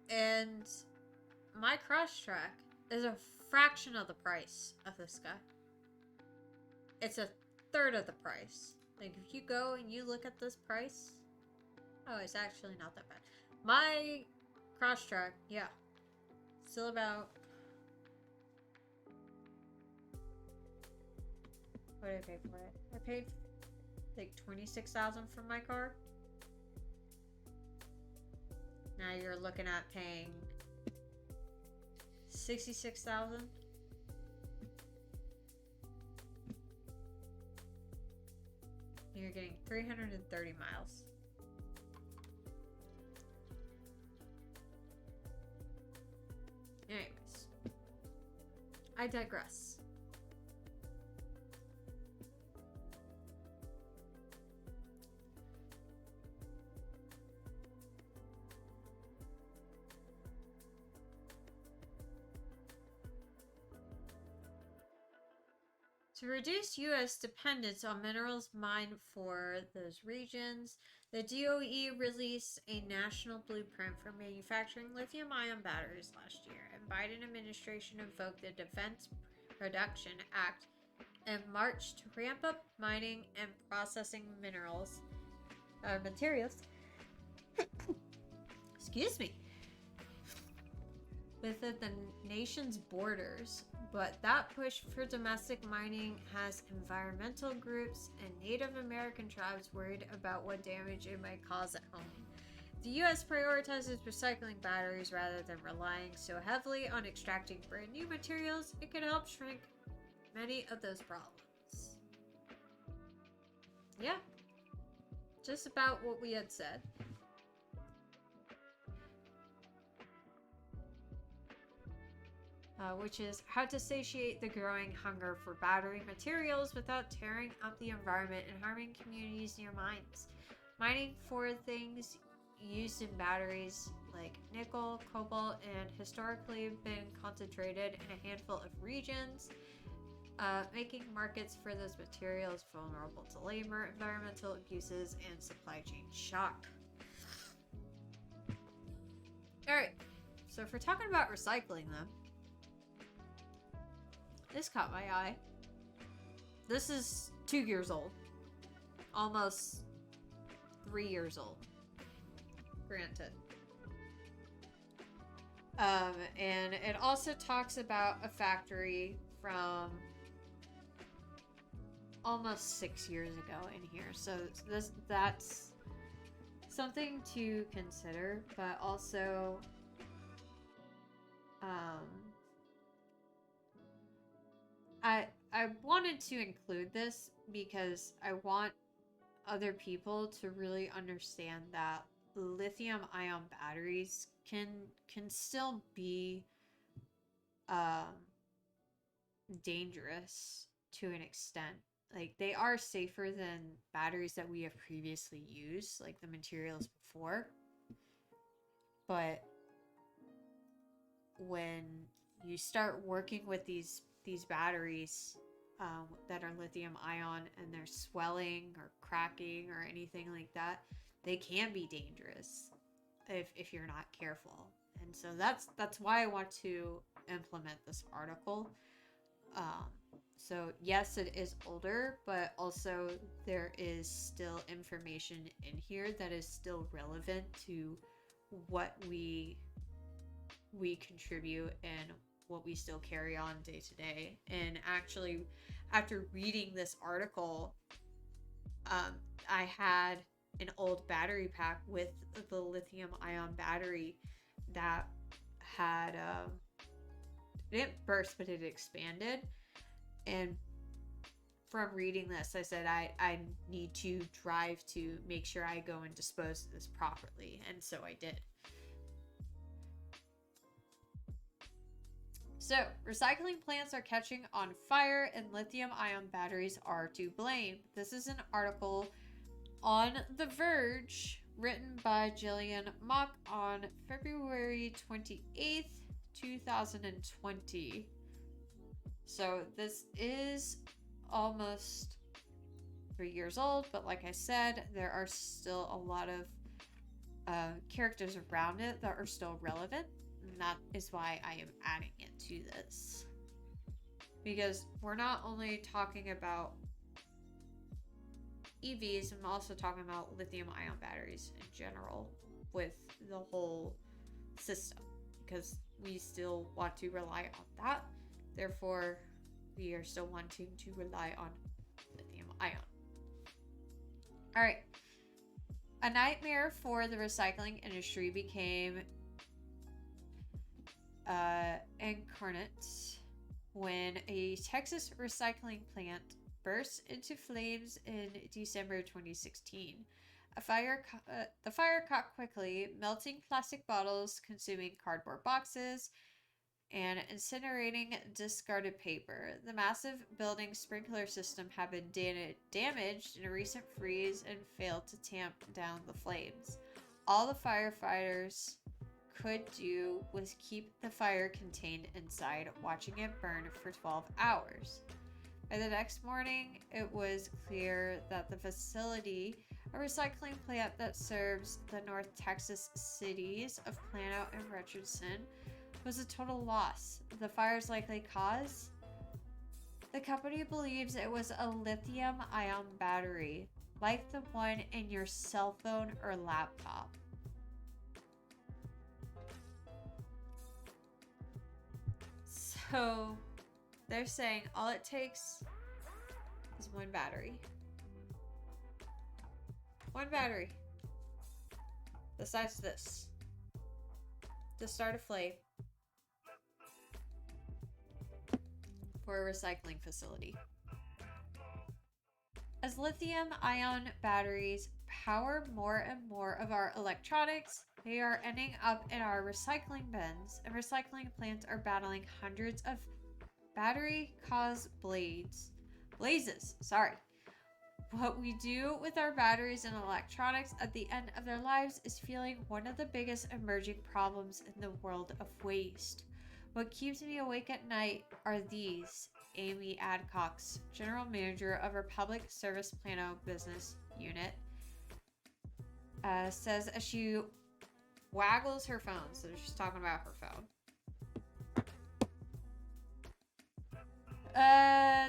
And my Crosstrek is a fraction of the price of this guy. It's a third of the price. Like, if you go and you look at this price, oh, it's actually not that bad. My Crosstrek, yeah, still about, what did I pay for it? I paid like $26,000 for my car. Now you're looking at paying $66,000. You're getting 330 miles. Anyways, I digress. To reduce U.S. dependence on minerals mined for those regions, the DOE released a national blueprint for manufacturing lithium-ion batteries last year, and Biden administration invoked the Defense Production Act in March to ramp up mining and processing materials. Excuse me. Within the nation's borders, but that push for domestic mining has environmental groups and Native American tribes worried about what damage it might cause at home. the US prioritizes recycling batteries rather than relying so heavily on extracting brand new materials. It could help shrink many of those problems. Yeah, just about what we had said. Which is how to satiate the growing hunger for battery materials without tearing up the environment and harming communities near mines. Mining for things used in batteries like nickel, cobalt, and historically been concentrated in a handful of regions, making markets for those materials vulnerable to labor, environmental abuses, and supply chain shock. Alright, so if we're talking about recycling them, this caught my eye. This is 2 years old. Almost 3 years old. Granted. And it also talks about a factory from almost 6 years ago in here. So that's something to consider, but also I wanted to include this because I want other people to really understand that lithium ion batteries can still be dangerous to an extent. Like, they are safer than batteries that we have previously used, like the materials before. But when you start working with these batteries that are lithium ion and they're swelling or cracking or anything like that, they can be dangerous if you're not careful. And so that's why I want to implement this article. So yes, it is older, but also there is still information in here that is still relevant to what we contribute and what we still carry on day to day. And actually, after reading this article, I had an old battery pack with the lithium ion battery that had it didn't burst, but it expanded. And from reading this, I said I need to drive to make sure I go and dispose of this properly, and so I did. So, recycling plants are catching on fire and lithium-ion batteries are to blame. This is an article on The Verge written by Gillian Mock on February 28th, 2020. So, this is almost 3 years old, but like I said, there are still a lot of characters around it that are still relevant. And that is why I am adding it to this. Because we're not only talking about EVs, I'm also talking about lithium ion batteries in general with the whole system. Because we still want to rely on that. Therefore, we are still wanting to rely on lithium ion. Alright. A nightmare for the recycling industry became incarnate when a Texas recycling plant burst into flames in December 2016. The fire caught quickly, melting plastic bottles, consuming cardboard boxes, and incinerating discarded paper. The massive building sprinkler system had been damaged in a recent freeze and failed to tamp down the flames. All the firefighters could do was keep the fire contained inside, watching it burn for 12 hours. By the next morning, it was clear that the facility, a recycling plant that serves the North Texas cities of Plano and Richardson, was a total loss. The fire's likely cause? The company believes it was a lithium-ion battery, like the one in your cell phone or laptop. So, they're saying all it takes is one battery. One battery. besides this, to start a flame for a recycling facility. As lithium-ion batteries power more and more of our electronics, they are ending up in our recycling bins, and recycling plants are battling hundreds of battery-caused blazes. What we do with our batteries and electronics at the end of their lives is feeling one of the biggest emerging problems in the world of waste. What keeps me awake at night are these, Amy Adcox, General Manager of our Public Service Plano Business Unit, says as she waggles her phone. So she's talking about her phone.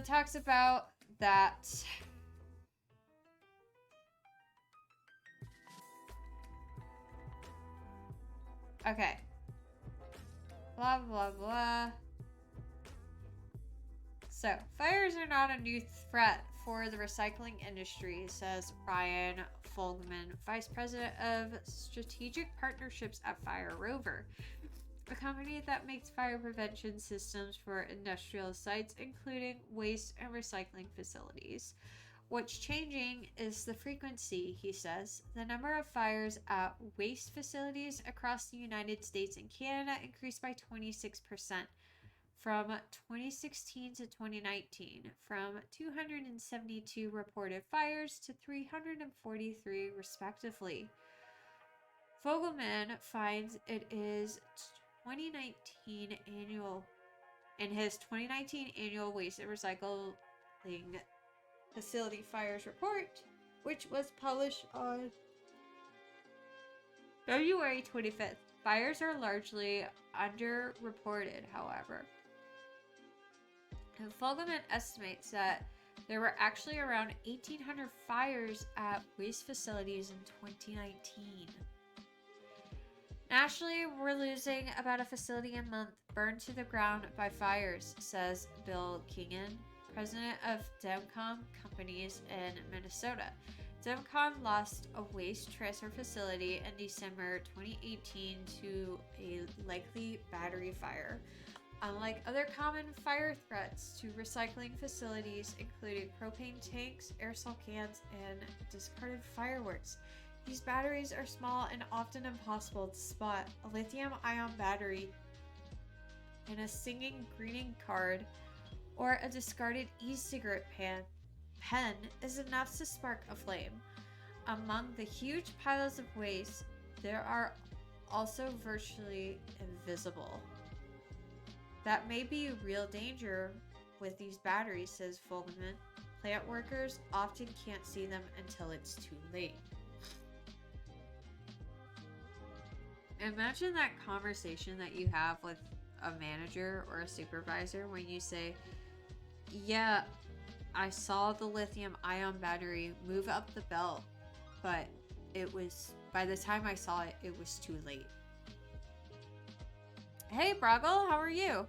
Talks about that. Okay. Blah, blah, blah. So, fires are not a new threat for the recycling industry, says Ryan Folgman, Vice President of Strategic Partnerships at Fire Rover, a company that makes fire prevention systems for industrial sites, including waste and recycling facilities. What's changing is the frequency, he says. The number of fires at waste facilities across the United States and Canada increased by 26% from 2016 to 2019, from 272 reported fires to 343 respectively. Fogelman finds it is 2019 annual in his 2019 annual waste and recycling facility fires report, which was published on February 25th. Fires are largely underreported, however. And Fogelman estimates that there were actually around 1,800 fires at waste facilities in 2019. Nationally, we're losing about a facility a month burned to the ground by fires, says Bill Kingan, president of Demcom Companies in Minnesota. Demcom lost a waste transfer facility in December 2018 to a likely battery fire. Unlike other common fire threats to recycling facilities, including propane tanks, aerosol cans, and discarded fireworks, these batteries are small and often impossible to spot. A lithium-ion battery in a singing greeting card or a discarded e-cigarette pen is enough to spark a flame. Among the huge piles of waste, there are also virtually invisible. That may be a real danger with these batteries, says Fogelman. Plant workers often can't see them until it's too late. Imagine that conversation that you have with a manager or a supervisor when you say, yeah, I saw the lithium-ion battery move up the belt, but by the time I saw it, it was too late. Hey, Broggle, how are you?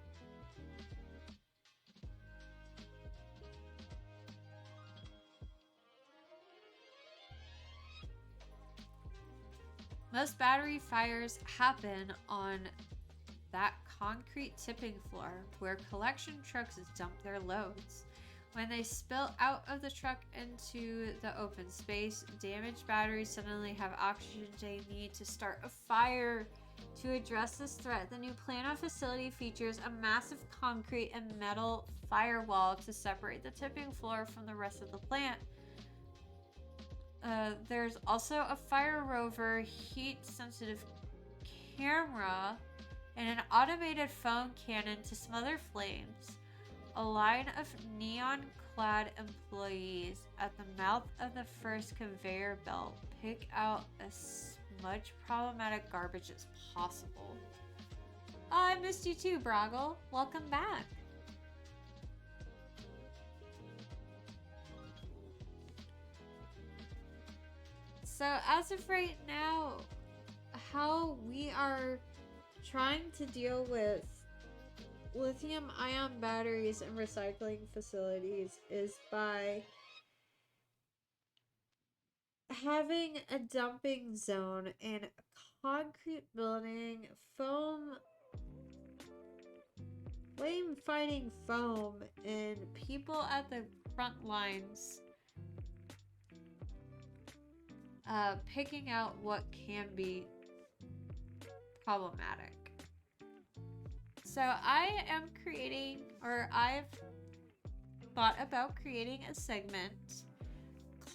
Most battery fires happen on that concrete tipping floor where collection trucks dump their loads. When they spill out of the truck into the open space, damaged batteries suddenly have oxygen they need to start a fire. To address this threat, the new Plano facility features a massive concrete and metal firewall to separate the tipping floor from the rest of the plant. There's also a Fire Rover heat-sensitive camera and an automated foam cannon to smother flames. A line of neon-clad employees at the mouth of the first conveyor belt pick out as much problematic garbage as possible. Oh, I missed you too, Broggle. Welcome back. So as of right now, how we are trying to deal with lithium-ion batteries and recycling facilities is by having a dumping zone in a concrete building, flame fighting foam, and people at the front lines picking out what can be problematic. So I am creating, or I've thought about creating a segment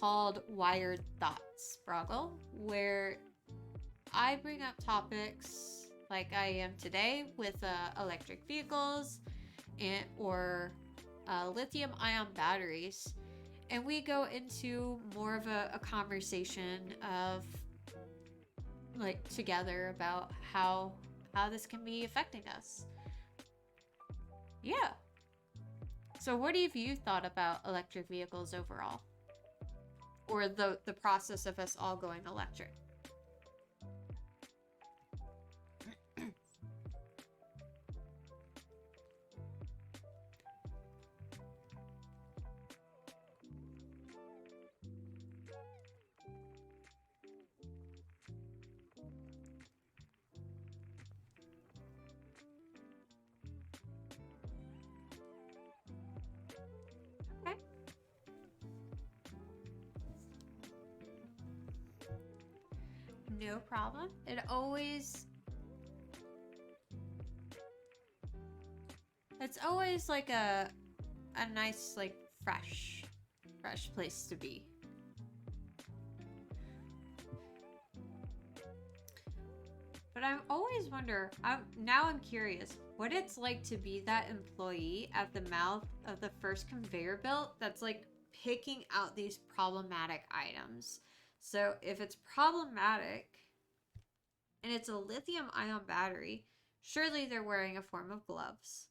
called Wired Thoughts, Sproggle, where I bring up topics like I am today with electric vehicles or lithium ion batteries. And we go into more of a conversation of like together about how this can be affecting us. Yeah. So what have you thought about electric vehicles overall? Or the process of us all going electric? Okay. No problem. It's always like a nice, like, fresh place to be. But I always wonder, I'm curious what it's like to be that employee at the mouth of the first conveyor belt that's like picking out these problematic items. So if it's problematic and it's a lithium ion battery, surely they're wearing a form of gloves.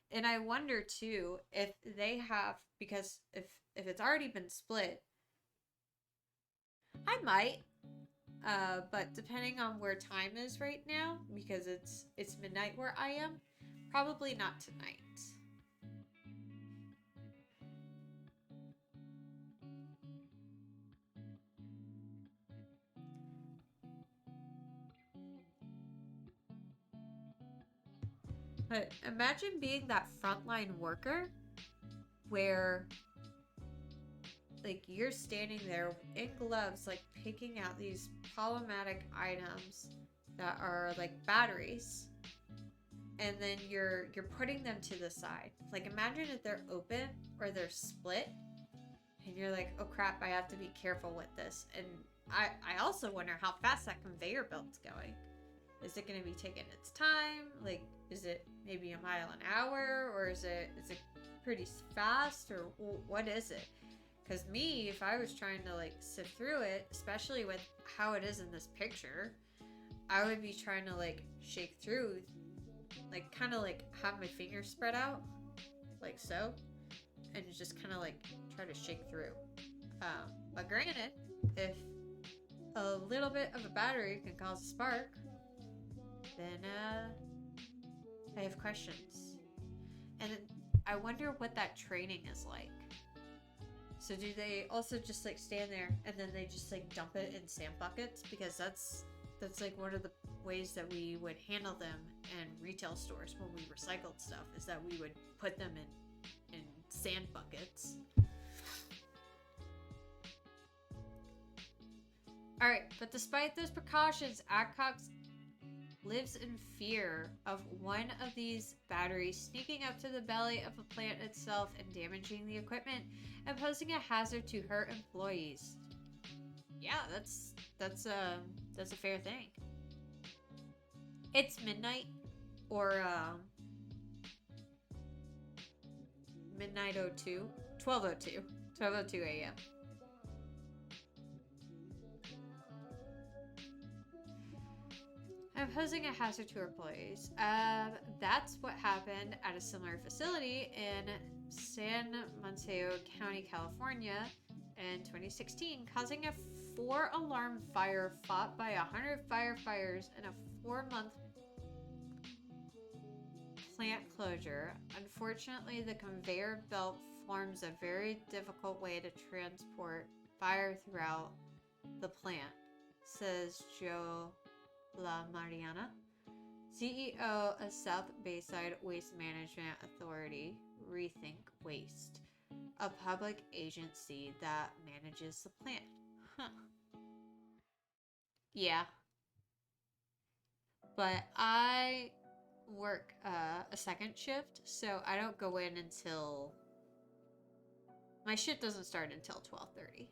And I wonder too if they have, because if it's already been split, I might. But depending on where time is right now, because it's midnight where I am, probably not tonight. But imagine being that frontline worker where like you're standing there in gloves, like picking out these problematic items that are like batteries, and then you're putting them to the side. Like imagine if they're open or they're split, and you're like, oh crap, I have to be careful with this. And I also wonder how fast that conveyor belt's going. Is it going to be taking its time? Like, is it maybe a mile an hour, or is it pretty fast, or what is it? Because me, if I was trying to like sift through it, especially with how it is in this picture, I would be trying to like shake through, like kind of like have my fingers spread out, like so, and just kind of like try to shake through. But granted, if a little bit of a battery can cause a spark, then I have questions. And I wonder what that training is like. So do they also just like stand there and then they just like dump it in sand buckets? Because that's like one of the ways that we would handle them in retail stores when we recycled stuff, is that we would put them in sand buckets. Alright, but despite those precautions, Adcox lives in fear of one of these batteries sneaking up to the belly of the plant itself and damaging the equipment and posing a hazard to her employees. Yeah, that's a fair thing. It's midnight, or midnight 02, 12:02 a.m. I'm posing a hazard to employees. That's what happened at a similar facility in San Mateo County, California in 2016, causing a 4-alarm fire fought by 100 firefighters in a 4-month plant closure. Unfortunately, the conveyor belt forms a very difficult way to transport fire throughout the plant, says Joe La Mariana, CEO of South Bayside Waste Management Authority, Rethink Waste, a public agency that manages the plant. Huh. Yeah. But I work a second shift, so I don't go in until my shift doesn't start until 12:30.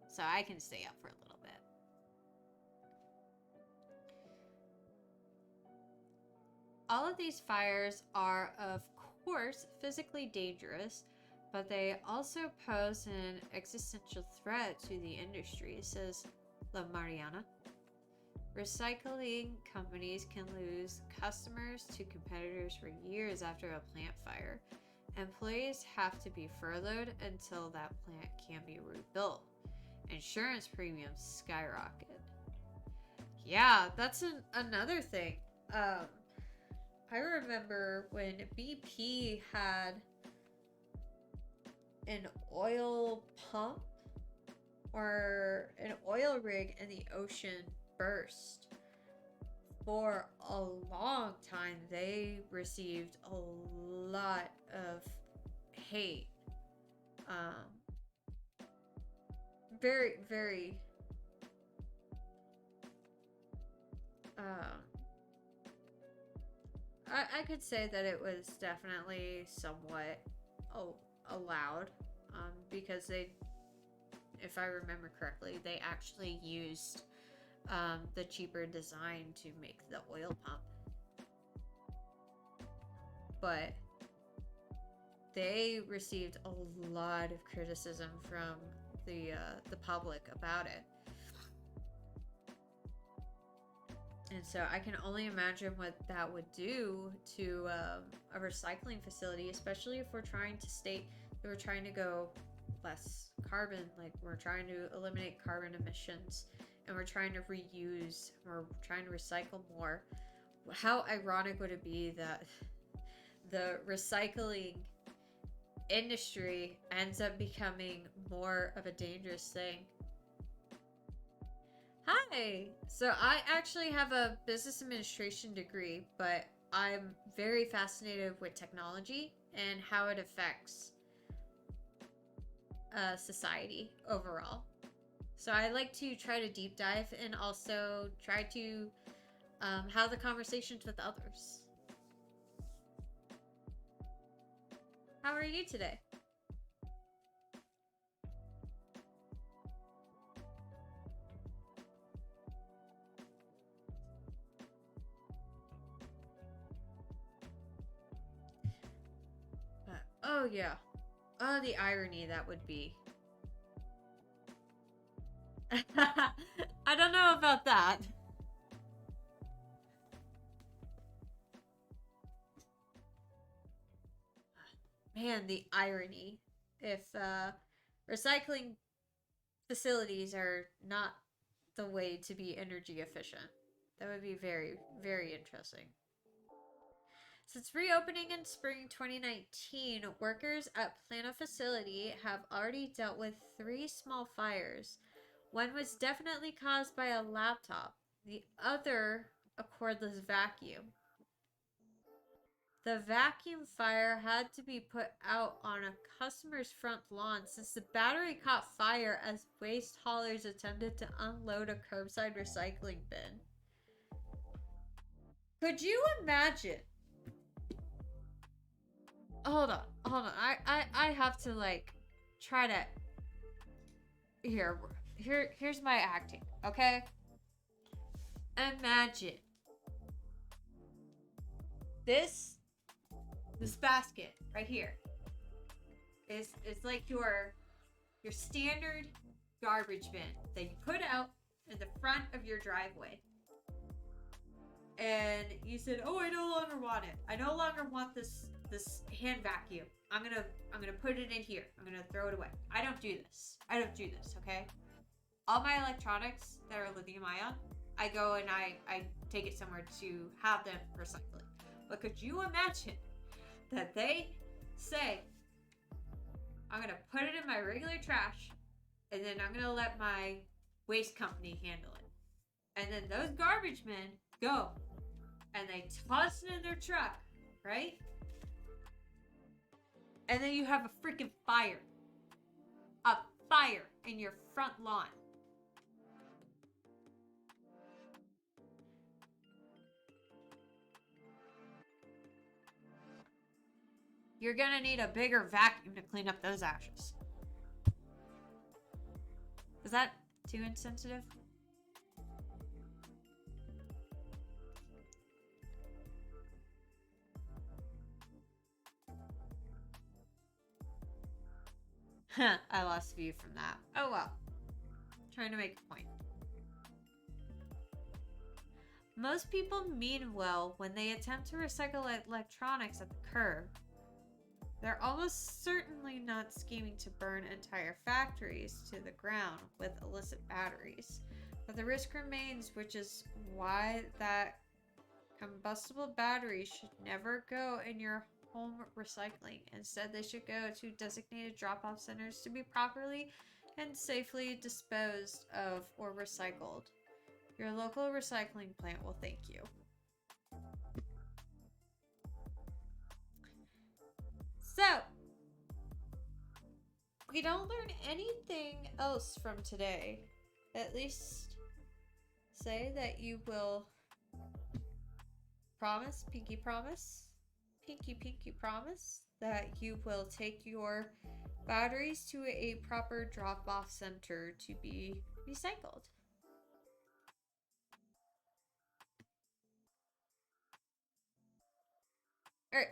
So I can stay up for a little bit. All of these fires are, of course, physically dangerous, but they also pose an existential threat to the industry, says La Mariana. Recycling companies can lose customers to competitors for years after a plant fire. Employees have to be furloughed until that plant can be rebuilt. Insurance premiums skyrocket. Yeah, that's another thing. I remember when BP had an oil pump or an oil rig in the ocean burst. For a long time, they received a lot of hate. Very, very I could say that it was definitely somewhat allowed, because they, if I remember correctly, they actually used the cheaper design to make the oil pump. But they received a lot of criticism from the public about it. And so I can only imagine what that would do to a recycling facility, especially if we're trying to state that we're trying to go less carbon, like we're trying to eliminate carbon emissions and we're trying to reuse, we're trying to recycle more. How ironic would it be that the recycling industry ends up becoming more of a dangerous thing? Hi! So I actually have a business administration degree, but I'm very fascinated with technology and how it affects society overall. So I like to try to deep dive and also try to have the conversations with others. How are you today? Oh yeah. Oh, the irony that would be. I don't know about that. Man, the irony. If recycling facilities are not the way to be energy efficient, that would be very, very interesting. Since reopening in spring 2019, workers at Plano facility have already dealt with 3 small fires. One was definitely caused by a laptop, the other a cordless vacuum. The vacuum fire had to be put out on a customer's front lawn since the battery caught fire as waste haulers attempted to unload a curbside recycling bin. Could you imagine? Hold on. I have to like try to here's my acting, okay? Imagine this basket right here is like your standard garbage bin that you put out in the front of your driveway. And you said, "Oh, I no longer want it. I no longer want this hand vacuum. I'm gonna put it in here. I'm gonna throw it away. I don't do this. Okay? All my electronics that are lithium ion, I go and I take it somewhere to have them recycled. But could you imagine that they say, I'm gonna put it in my regular trash, and then I'm gonna let my waste company handle it. And then those garbage men go and they toss it in their truck, right? And then you have a freaking fire. A fire in your front lawn. You're gonna need a bigger vacuum to clean up those ashes. Is that too insensitive? I lost view from that. Oh well. Trying to make a point. Most people mean well when they attempt to recycle electronics at the curb. They're almost certainly not scheming to burn entire factories to the ground with illicit batteries. But the risk remains, which is why that combustible batteries should never go in your home recycling. Instead, they should go to designated drop-off centers to be properly and safely disposed of or recycled. Your local recycling plant will thank you. So, we don't learn anything else from today. At least say that you will promise, pinky promise, pinky promise that you will take your batteries to a proper drop-off center to be recycled. Alright.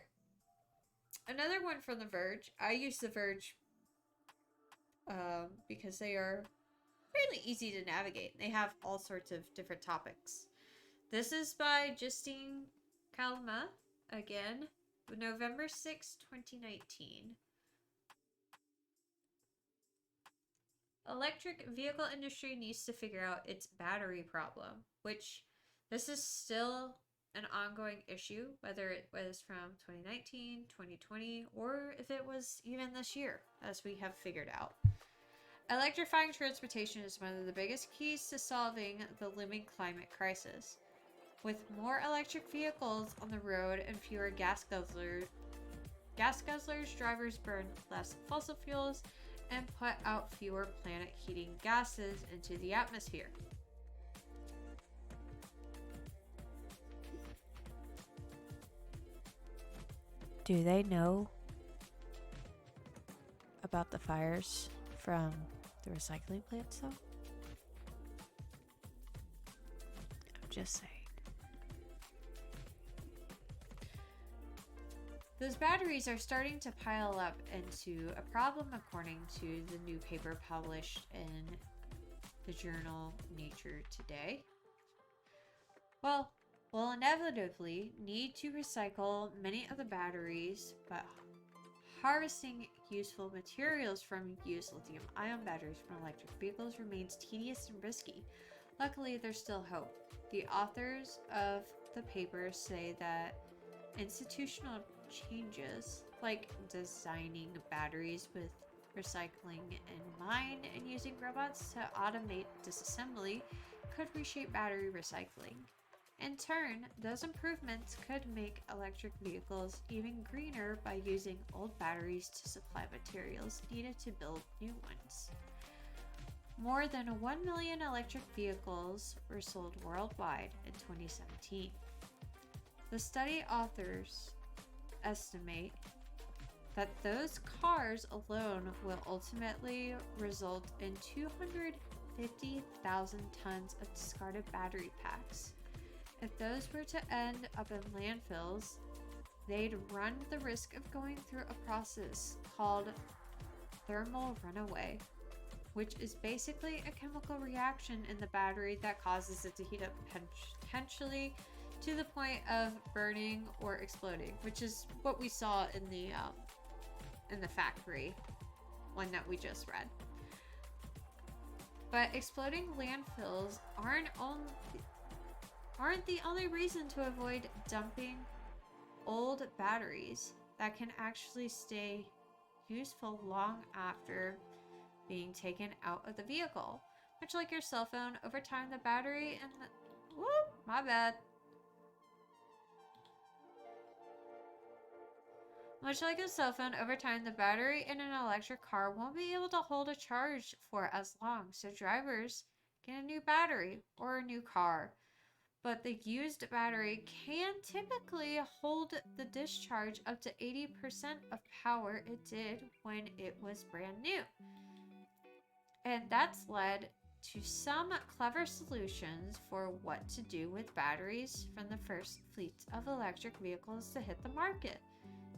Another one from The Verge. I use The Verge because they are fairly easy to navigate. They have all sorts of different topics. This is by Justine Kalma, again, November 6, 2019. Electric vehicle industry needs to figure out its battery problem, which this is still an ongoing issue, whether it was from 2019, 2020, or if it was even this year, as we have figured out. Electrifying transportation is one of the biggest keys to solving the looming climate crisis. With more electric vehicles on the road and fewer gas guzzlers, drivers burn less fossil fuels and put out fewer planet-heating gases into the atmosphere. Do they know about the fires from the recycling plants, though? I'm just saying. Those batteries are starting to pile up into a problem, according to the new paper published in the journal Nature Today. Well, we'll inevitably need to recycle many of the batteries, but harvesting useful materials from used lithium-ion batteries from electric vehicles remains tedious and risky. Luckily, there's still hope. The authors of the paper say that institutional changes, like designing batteries with recycling in mind and using robots to automate disassembly, could reshape battery recycling. In turn, those improvements could make electric vehicles even greener by using old batteries to supply materials needed to build new ones. More than 1 million electric vehicles were sold worldwide in 2017. The study authors estimate that those cars alone will ultimately result in 250,000 tons of discarded battery packs. If those were to end up in landfills, they'd run the risk of going through a process called thermal runaway, which is basically a chemical reaction in the battery that causes it to heat up potentially to the point of burning or exploding, which is what we saw in the factory one that we just read. But exploding landfills aren't the only reason to avoid dumping old batteries that can actually stay useful long after being taken out of the vehicle. Much like your cell phone, over time the battery and the... Whoop, my bad. Much like a cell phone, over time the battery in an electric car won't be able to hold a charge for as long, so drivers get a new battery or a new car. But the used battery can typically hold the discharge up to 80% of power it did when it was brand new. And that's led to some clever solutions for what to do with batteries from the first fleets of electric vehicles to hit the market.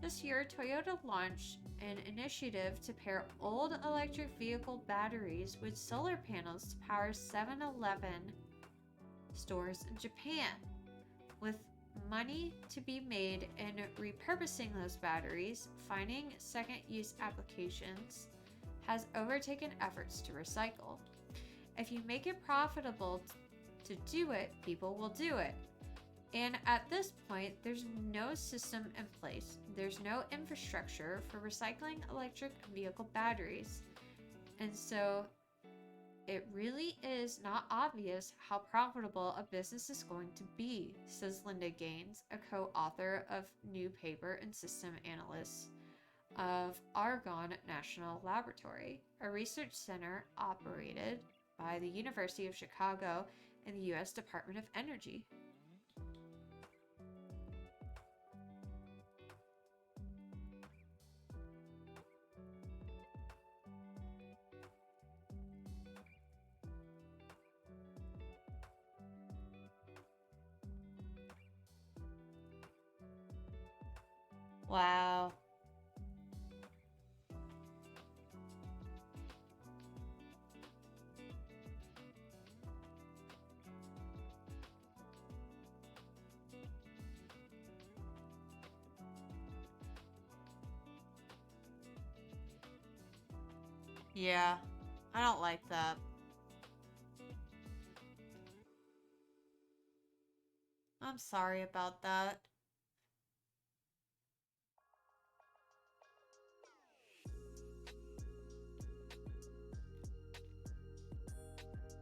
This year, Toyota launched an initiative to pair old electric vehicle batteries with solar panels to power 7-Eleven stores in Japan. With money to be made in repurposing those batteries, finding second use applications has overtaken efforts to recycle. If you make it profitable to do it, people will do it. And at this point, there's no system in place. There's no infrastructure for recycling electric vehicle batteries. And so it really is not obvious how profitable a business is going to be, says Linda Gaines, a co-author of New Paper and System Analyst of Argonne National Laboratory, a research center operated by the University of Chicago and the U.S. Department of Energy. Wow. Yeah, I don't like that. I'm sorry about that.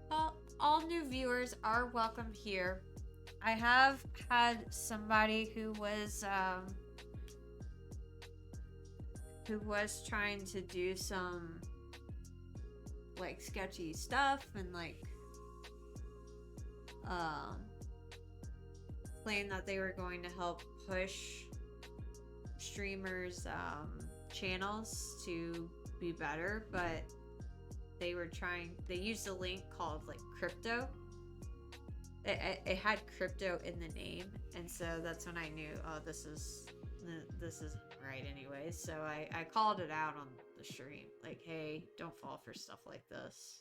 Well, all new viewers are welcome here. I have had somebody who was trying to do some like sketchy stuff and like claim that they were going to help push streamers channels to be better, but they used a link called like crypto. It had crypto in the name, and so that's when I knew, oh, this is right anyways. So I called it out on the stream, like, hey, don't fall for stuff like this.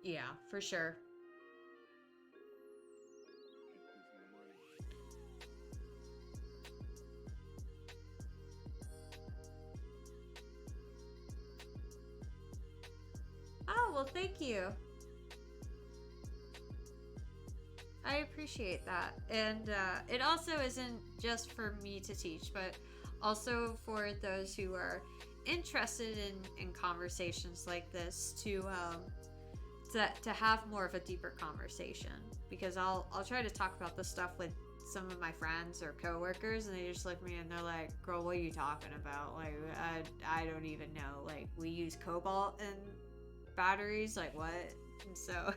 Yeah, for sure. Oh, well, thank you. I appreciate that. And it also isn't just for me to teach, but also for those who are interested in conversations like this to have more of a deeper conversation. Because I'll try to talk about this stuff with some of my friends or coworkers, and they just look at me and they're like, "Girl, what are you talking about? Like, I don't even know. Like, we use cobalt in batteries. Like, what?" And so,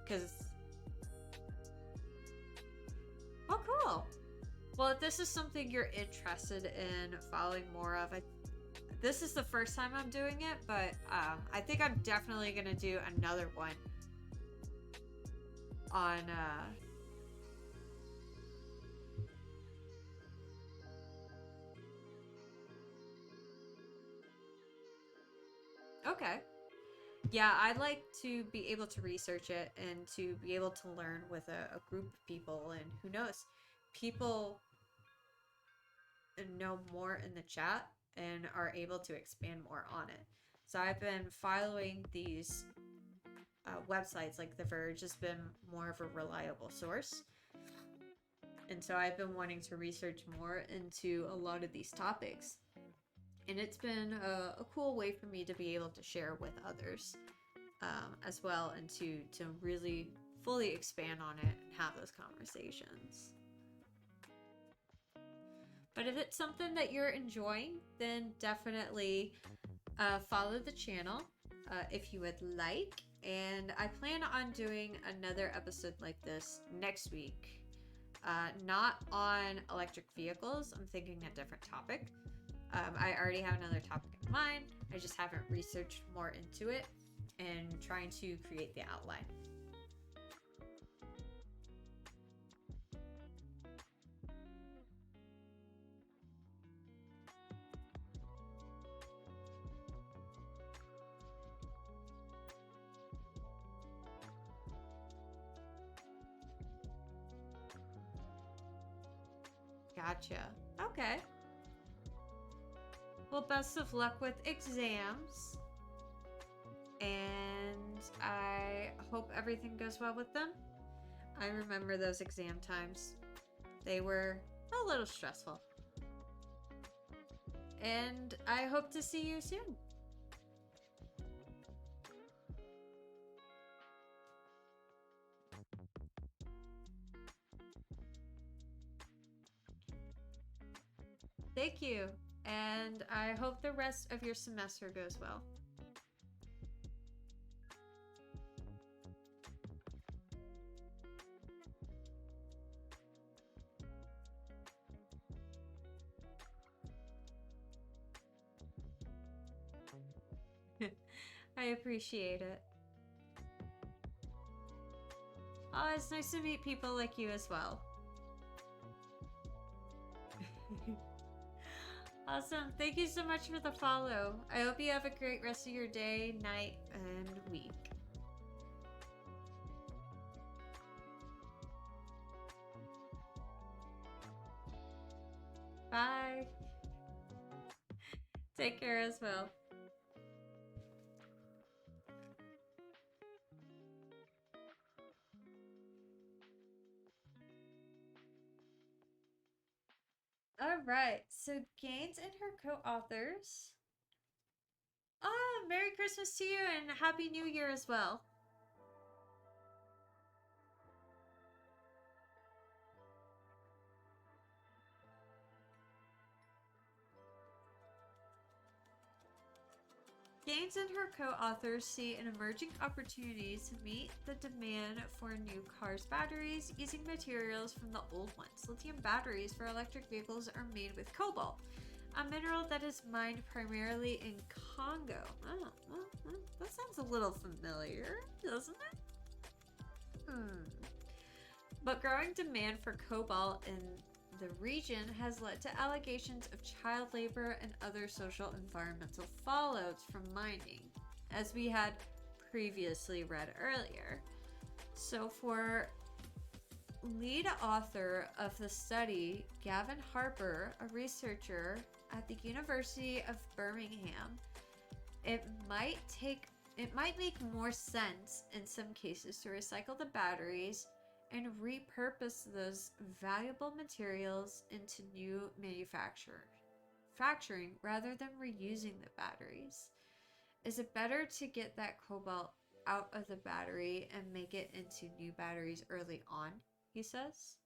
because oh, cool. Well, if this is something you're interested in following more of, this is the first time I'm doing it, but I think I'm definitely gonna do another one on okay. Yeah, I'd like to be able to research it and to be able to learn with a group of people, and who knows, people know more in the chat and are able to expand more on it. So I've been following these websites, like The Verge has been more of a reliable source. And so I've been wanting to research more into a lot of these topics. And it's been a cool way for me to be able to share with others as well, and to really fully expand on it and have those conversations. But if it's something that you're enjoying, then definitely follow the channel if you would like. And I plan on doing another episode like this next week. Not on electric vehicles. I'm thinking a different topic. I already have another topic in mind. I just haven't researched more into it and trying to create the outline. Gotcha. Okay. Well, best of luck with exams. And I hope everything goes well with them. I remember those exam times. They were a little stressful. And I hope to see you soon. Thank you. And I hope the rest of your semester goes well. I appreciate it. Oh, it's nice to meet people like you as well. Awesome. Thank you so much for the follow. I hope you have a great rest of your day, night, and week. Bye. Take care as well. All right. So Gaines and her co-authors. Merry Christmas to you and Happy New Year as well. Gaines and her co-authors see an emerging opportunity to meet the demand for new cars' batteries using materials from the old ones. Lithium batteries for electric vehicles are made with cobalt, a mineral that is mined primarily in Congo. That sounds a little familiar, doesn't it? But growing demand for cobalt in the region has led to allegations of child labor and other social environmental fallouts from mining, as we had previously read earlier. So for lead author of the study, Gavin Harper, a researcher at the University of Birmingham, it might make more sense in some cases to recycle the batteries and repurpose those valuable materials into new manufacturing rather than reusing the batteries. Is it better to get that cobalt out of the battery and make it into new batteries early on, he says?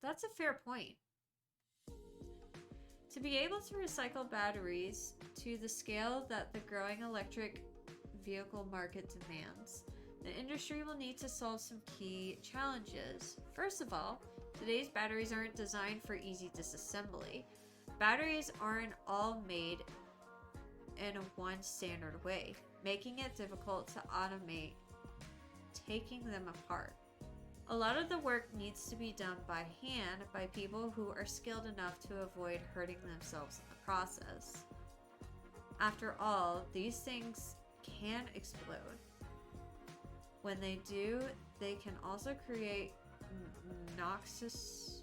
That's a fair point. To be able to recycle batteries to the scale that the growing electric vehicle market demands, the industry will need to solve some key challenges. First of all, today's batteries aren't designed for easy disassembly. Batteries aren't all made in one standard way, making it difficult to automate taking them apart. A lot of the work needs to be done by hand by people who are skilled enough to avoid hurting themselves in the process. After all, these things can explode. When they do, they can also create noxious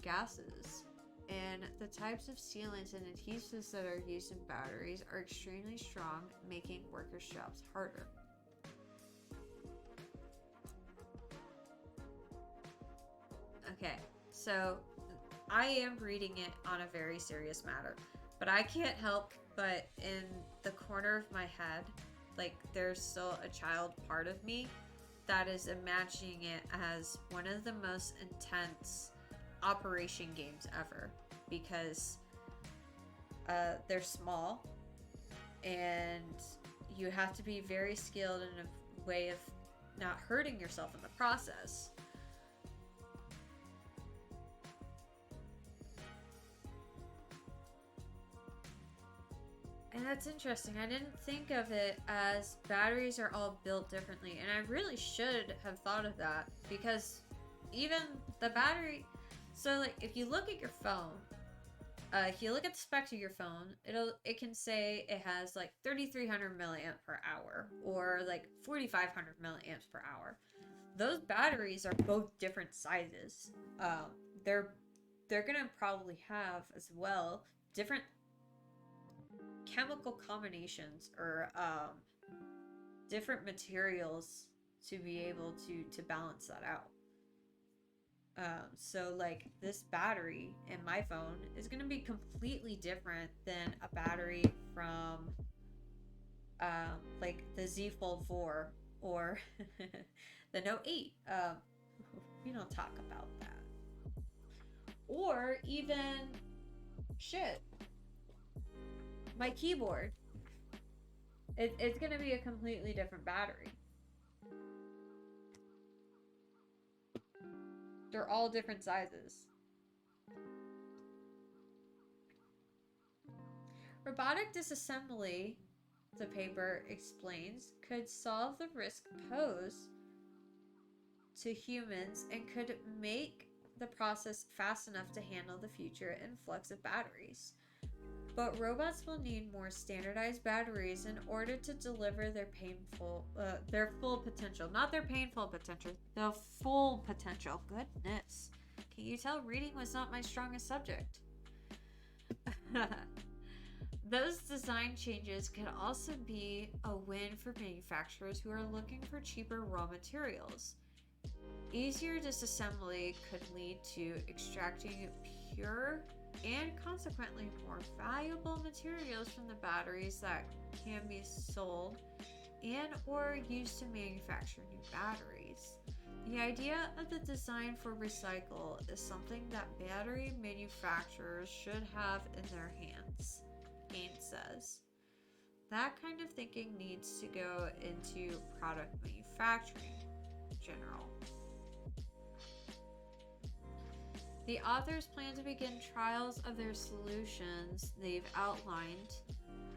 gases. And the types of sealants and adhesives that are used in batteries are extremely strong, making workers' jobs harder. Okay, so I am reading it on a very serious matter, but I can't help but in the corner of my head, like there's still a child part of me that is imagining it as one of the most intense operation games ever, because they're small and you have to be very skilled in a way of not hurting yourself in the process. And that's interesting. I didn't think of it as batteries are all built differently, and I really should have thought of that, because even the battery, so like if you look at your phone, if you look at the specs of your phone, it can say it has like 3,300 milliamp per hour or like 4,500 milliamps per hour. Those batteries are both different sizes. Um, they're they're gonna probably have as well different chemical combinations or different materials to be able to balance that out. So like this battery in my phone is going to be completely different than a battery from like the Z Fold 4 or the Note 8. We don't talk about that. Or even shit, my keyboard. It's going to be a completely different battery. They're all different sizes. Robotic disassembly, the paper explains, could solve the risk posed to humans and could make the process fast enough to handle the future influx of batteries. But robots will need more standardized batteries in order to deliver their full potential. Not their painful potential, the full potential. Goodness. Can you tell reading was not my strongest subject? Those design changes could also be a win for manufacturers who are looking for cheaper raw materials. Easier disassembly could lead to extracting pure and consequently more valuable materials from the batteries that can be sold and or used to manufacture new batteries. The idea of the design for recycle is something that battery manufacturers should have in their hands, Gaines says. That kind of thinking needs to go into product manufacturing in general. The authors plan to begin trials of their solutions they've outlined,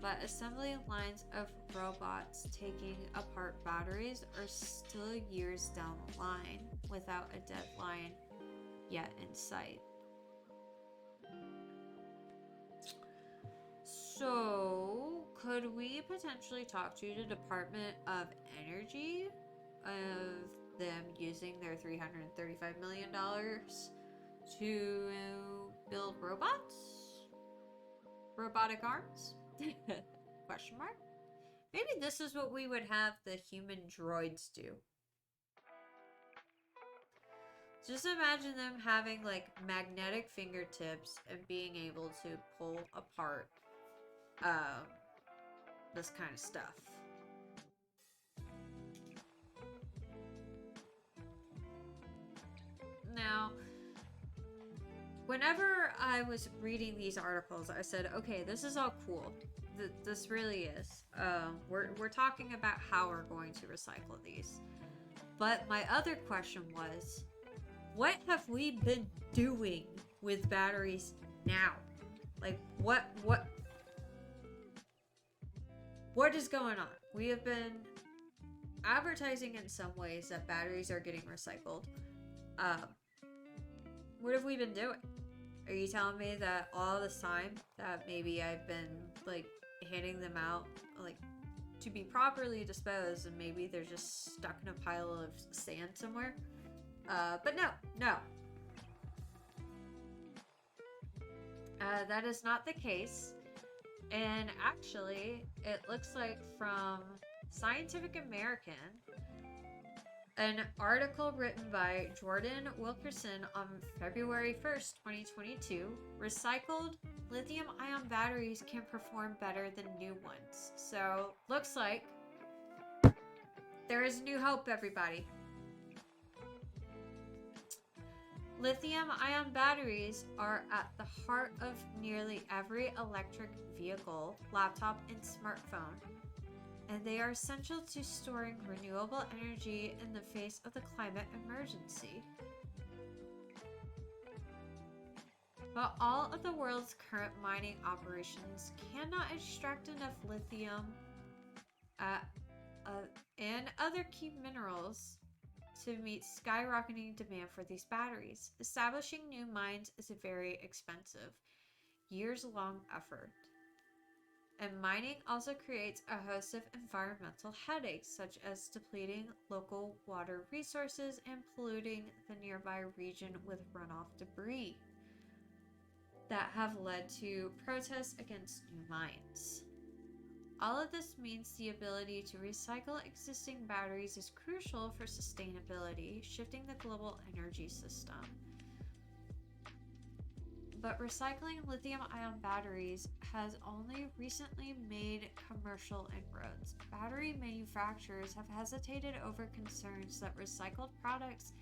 but assembly lines of robots taking apart batteries are still years down the line without a deadline yet in sight. So, could we potentially talk to the Department of Energy of them using their $335 million to build robots? Robotic arms? Question mark? Maybe this is what we would have the human droids do. Just imagine them having like magnetic fingertips and being able to pull apart this kind of stuff. Now, whenever I was reading these articles, I said, okay, this is all cool. This really is. We're talking about how we're going to recycle these. But my other question was, what have we been doing with batteries now? Like, what is going on? We have been advertising in some ways that batteries are getting recycled. What have we been doing? Are you telling me that all this time that maybe I've been like handing them out like to be properly disposed and maybe they're just stuck in a pile of sand somewhere? But no. That is not the case. And actually, it looks like from Scientific American, An article written by Jordan Wilkerson on February 1st, 2022, recycled lithium ion batteries can perform better than new ones. So, looks like there is new hope, everybody. Lithium-ion batteries are at the heart of nearly every electric vehicle, laptop, and smartphone, and they are essential to storing renewable energy in the face of the climate emergency. But all of the world's current mining operations cannot extract enough lithium and other key minerals to meet skyrocketing demand for these batteries. Establishing new mines is a very expensive, years-long effort. And mining also creates a host of environmental headaches, such as depleting local water resources and polluting the nearby region with runoff debris that have led to protests against new mines. All of this means the ability to recycle existing batteries is crucial for sustainability, shifting the global energy system. But recycling lithium-ion batteries has only recently made commercial inroads. Battery manufacturers have hesitated over concerns that recycled products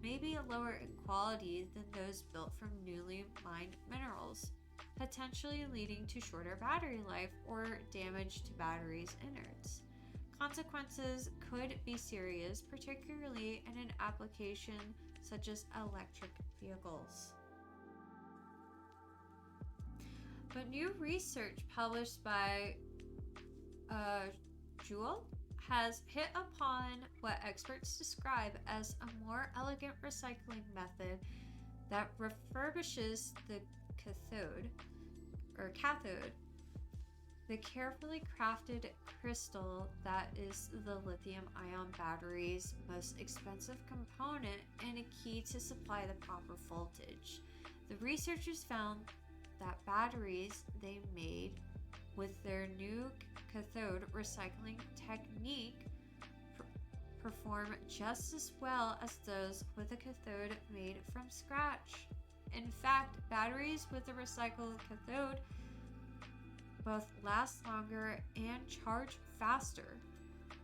may be lower in quality than those built from newly mined minerals, potentially leading to shorter battery life or damage to batteries' innards. Consequences could be serious, particularly in an application such as electric vehicles. But new research published by Jewel has hit upon what experts describe as a more elegant recycling method that refurbishes the cathode, the carefully crafted crystal that is the lithium-ion battery's most expensive component and a key to supply the proper voltage. The researchers found that batteries they made with their new cathode recycling technique perform just as well as those with a cathode made from scratch. In fact, batteries with a recycled cathode both last longer and charge faster.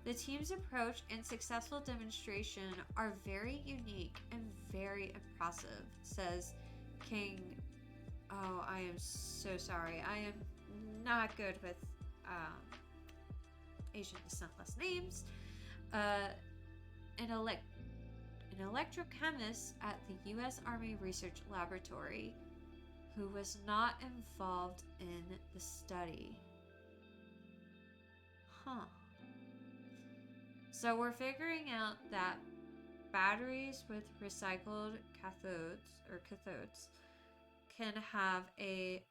The team's approach and successful demonstration are very unique and very impressive, says King. Oh, I am so sorry. I am not good with Asian descent last names. An electrochemist at the U.S. Army Research Laboratory who was not involved in the study. So we're figuring out that batteries with recycled cathodes can have a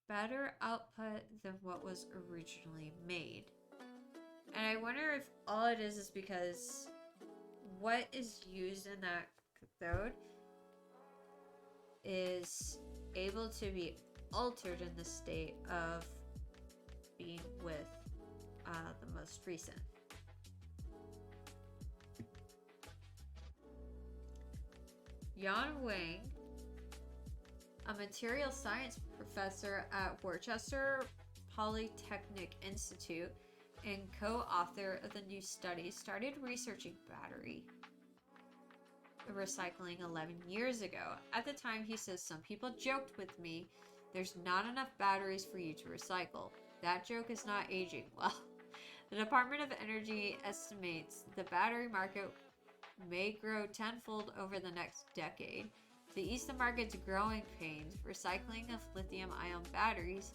better output than what was originally made. And I wonder if all it is because what is used in that cathode is able to be altered in the state of being with the most recent. Yan Wang, a material science professor at Worcester Polytechnic Institute and co-author of the new study, started researching battery recycling 11 years ago. At the time, he says, some people joked with me, there's not enough batteries for you to recycle. That joke is not aging well. The Department of Energy estimates the battery market may grow tenfold over the next decade. To ease the market's growing pains, recycling of lithium-ion batteries,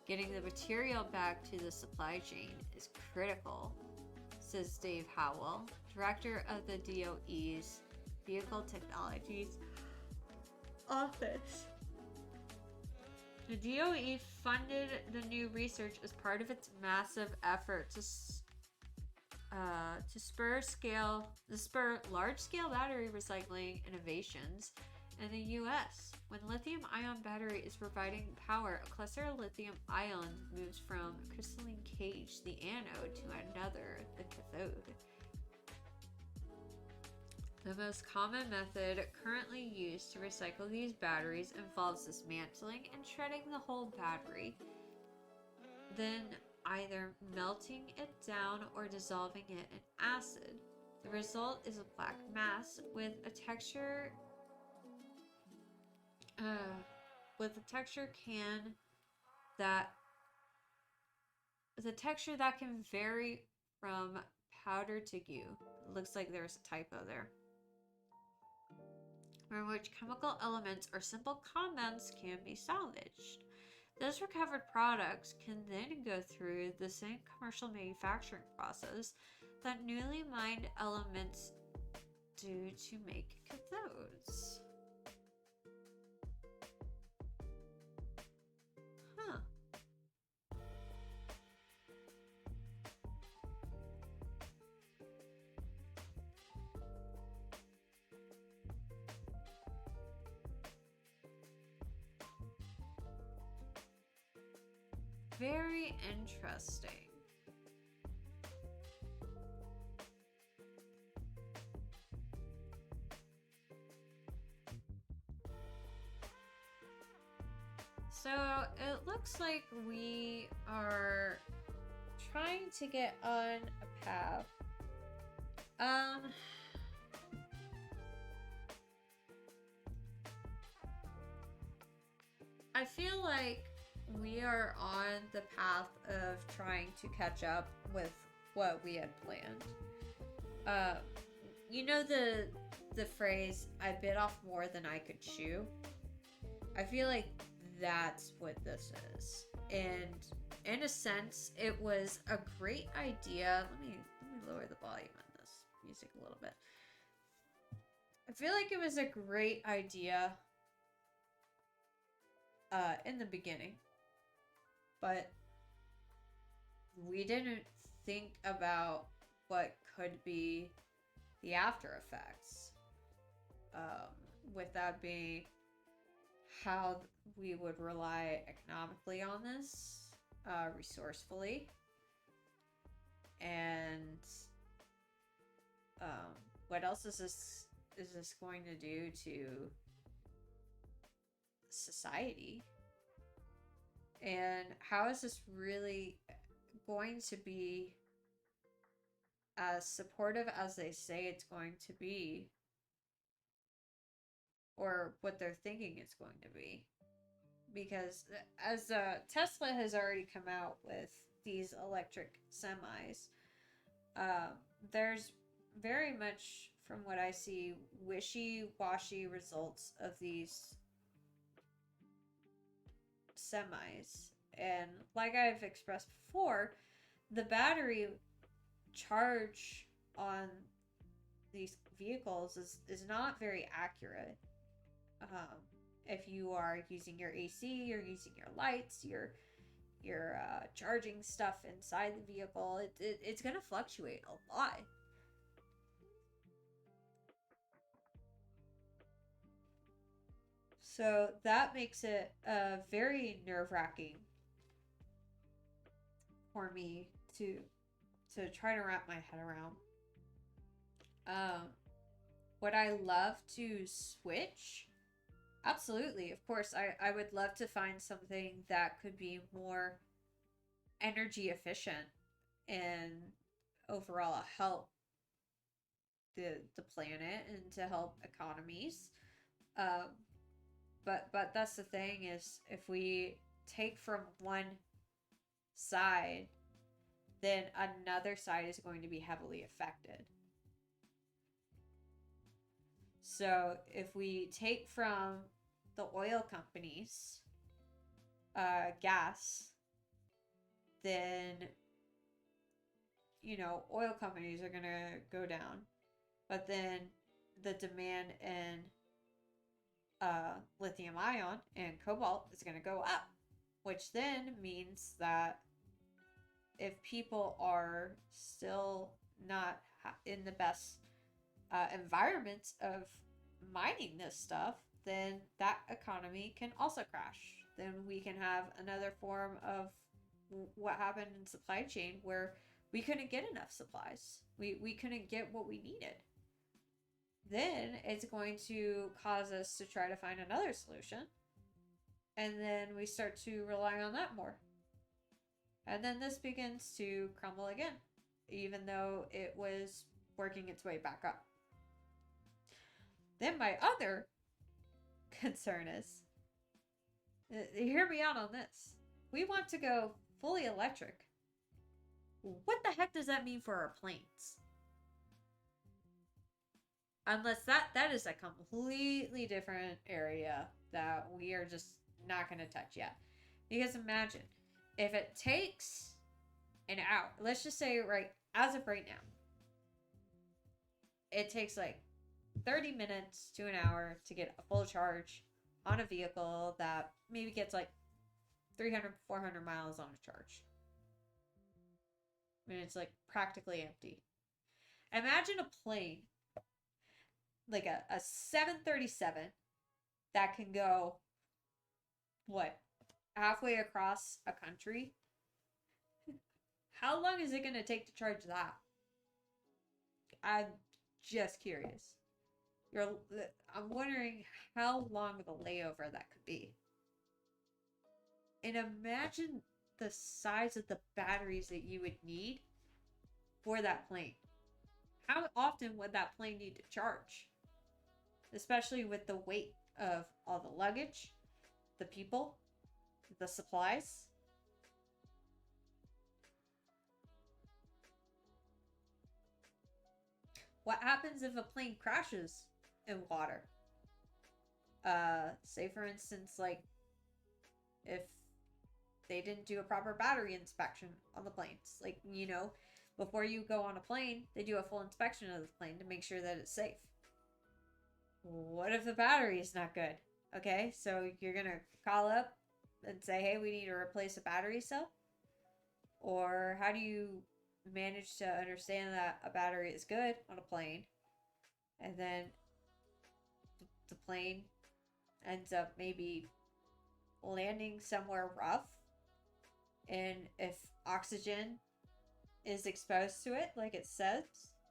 getting the material back to the supply chain is critical, says Dave Howell, director of the DOE's Vehicle Technologies Office. The DOE funded the new research as part of its massive effort to spur large-scale battery recycling innovations in the U.S. When lithium-ion battery is providing power, a cluster of lithium ions moves from crystalline cage, the anode, to another, the cathode. The most common method currently used to recycle these batteries involves dismantling and shredding the whole battery, then either melting it down or dissolving it in acid. The result is a black mass with a texture can that the texture that can vary from powder to goo. It looks like there's a typo there. From which chemical elements or simple compounds can be salvaged. Those recovered products can then go through the same commercial manufacturing process that newly mined elements do to make cathodes. Huh. Very interesting. So it looks like we are trying to get on a path. I feel like we are on the path of trying to catch up with what we had planned. You know the phrase, I bit off more than I could chew? I feel like that's what this is. And in a sense, it was a great idea. Let me lower the volume on this music a little bit. I feel like it was a great idea in the beginning, but we didn't think about what could be the after effects. With that being how we would rely economically on this, resourcefully, and what else is this going to do to society? And how is this really going to be as supportive as they say it's going to be, or what they're thinking it's going to be? Because as Tesla has already come out with these electric semis, there's very much, from what I see, wishy-washy results of these semis. And like I've expressed before, the battery charge on these vehicles is not very accurate. If you are using your AC, you're using your lights, you're charging stuff inside the vehicle, it's going to fluctuate a lot. So that makes it very nerve-wracking for me to try to wrap my head around. Would I love to switch? Absolutely. Of course, I would love to find something that could be more energy efficient and overall help the planet and to help economies. But that's the thing, is if we take from one side, then another side is going to be heavily affected. So if we take from the oil companies gas, then, you know, oil companies are going to go down. But then the demand in lithium ion and cobalt is going to go up, which then means that if people are still not in the best environments of mining this stuff, then that economy can also crash. Then we can have another form of what happened in supply chain, where we couldn't get enough supplies. We couldn't get what we needed then it's going to cause us to try to find another solution. And then we start to rely on that more. And then this begins to crumble again, even though it was working its way back up. Then my other concern is, hear me out on this. We want to go fully electric. What the heck does that mean for our planes? Unless that is a completely different area that we are just not going to touch yet. Because imagine, if it takes an hour, let's just say as of right now, it takes like 30 minutes to an hour to get a full charge on a vehicle that maybe gets like 300, 400 miles on a charge. I mean, it's like practically empty. Imagine a plane, like a 737 that can go, halfway across a country? How long is it going to take to charge that? I'm just curious. I'm wondering how long of a layover that could be. And imagine the size of the batteries that you would need for that plane. How often would that plane need to charge? Especially with the weight of all the luggage, the people, the supplies. What happens if a plane crashes in water? Say for instance, like if they didn't do a proper battery inspection on the planes. Like, before you go on a plane, they do a full inspection of the plane to make sure that it's safe. What if the battery is not good? Okay, so you're going to call up and say, hey, we need to replace a battery cell? Or how do you manage to understand that a battery is good on a plane, and then the plane ends up maybe landing somewhere rough, and if oxygen is exposed to it, like it says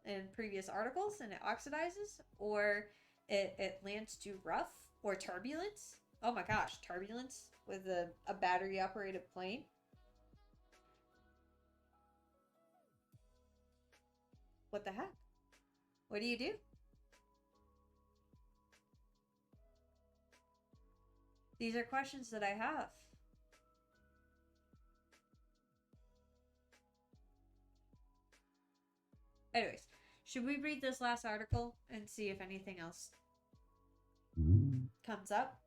in previous articles, and it oxidizes, or it lands too rough, or turbulence. Oh my gosh, turbulence with a battery operated plane. What the heck? What do you do? These are questions that I have. Anyways, should we read this last article and see if anything else comes up?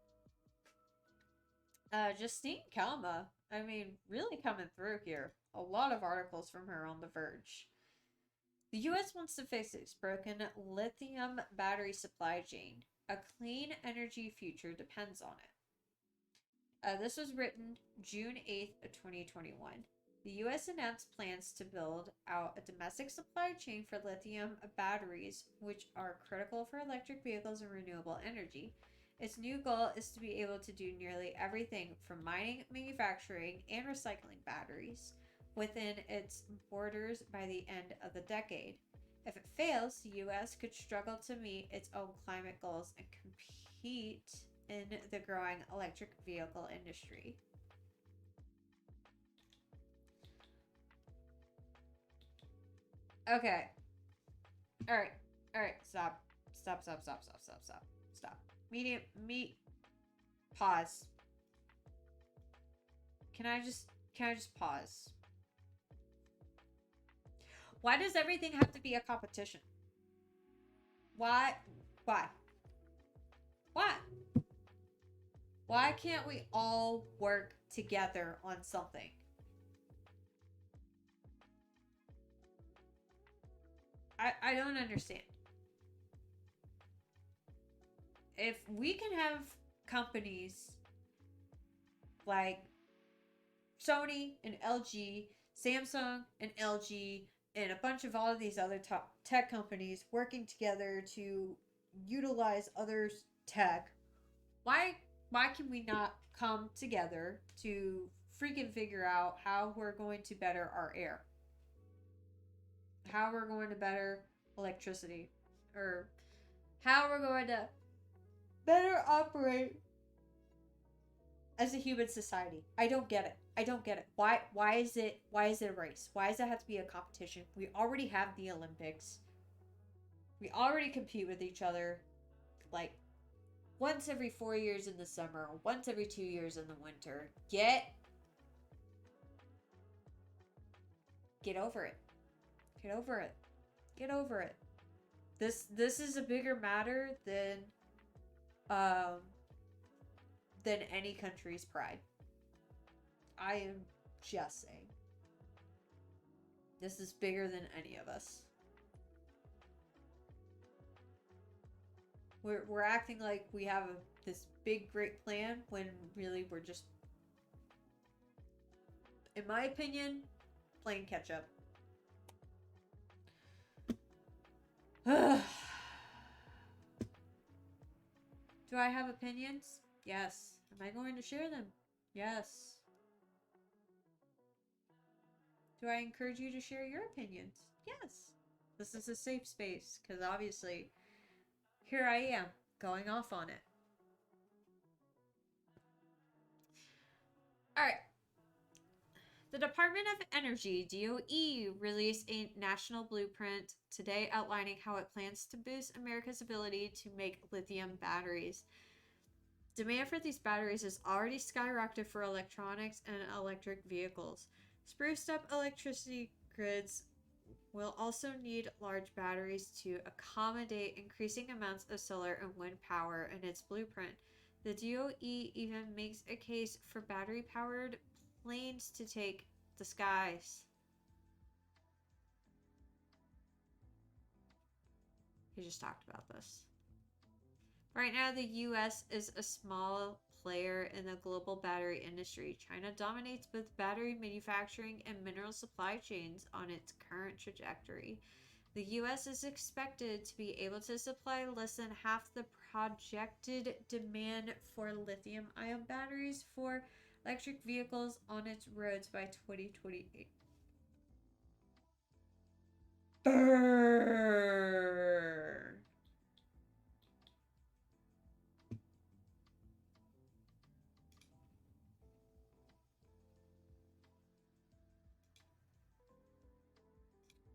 Justine Kalma, I mean, really coming through here. A lot of articles from her on The Verge. The U.S. wants to fix its broken lithium battery supply chain. A clean energy future depends on it. This was written June 8th of 2021. The U.S. announced plans to build out a domestic supply chain for lithium batteries, which are critical for electric vehicles and renewable energy. Its new goal is to be able to do nearly everything from mining, manufacturing, and recycling batteries within its borders by the end of the decade. If it fails, the U.S. could struggle to meet its own climate goals and compete in the growing electric vehicle industry. Okay. All right. Stop. Pause. Can I just pause? Why does everything have to be a competition? Why? Why can't we all work together on something? I don't understand. If we can have companies like Sony and LG, Samsung and LG, and a bunch of all of these other top tech companies working together to utilize others' tech, why can we not come together to freaking figure out how we're going to better our air? How we're going to better electricity, or how we're going to better operate as a human society. I don't get it. I don't get it. Why is it a race? Why does it have to be a competition? We already have the Olympics. We already compete with each other like once every 4 years in the summer, once every 2 years in the winter. Get over it. Get over it. Get over it. This is a bigger matter than any country's pride. I am just saying. This is bigger than any of us. We're acting like we have this big, great plan when really we're just, in my opinion, playing catch up. Do I have opinions? Yes. Am I going to share them? Yes. Do I encourage you to share your opinions? Yes. This is a safe space, because obviously, here I am, going off on it. Alright. The Department of Energy, DOE, released a national blueprint today outlining how it plans to boost America's ability to make lithium batteries. Demand for these batteries is already skyrocketed for electronics and electric vehicles. Spruced up electricity grids will also need large batteries to accommodate increasing amounts of solar and wind power in its blueprint. The DOE even makes a case for battery-powered planes to take the skies. He just talked about this. Right now, the US is a small player in the global battery industry. China dominates both battery manufacturing and mineral supply chains on its current trajectory. The US is expected to be able to supply less than half the projected demand for lithium-ion batteries for electric vehicles on its roads by 2028. Burn.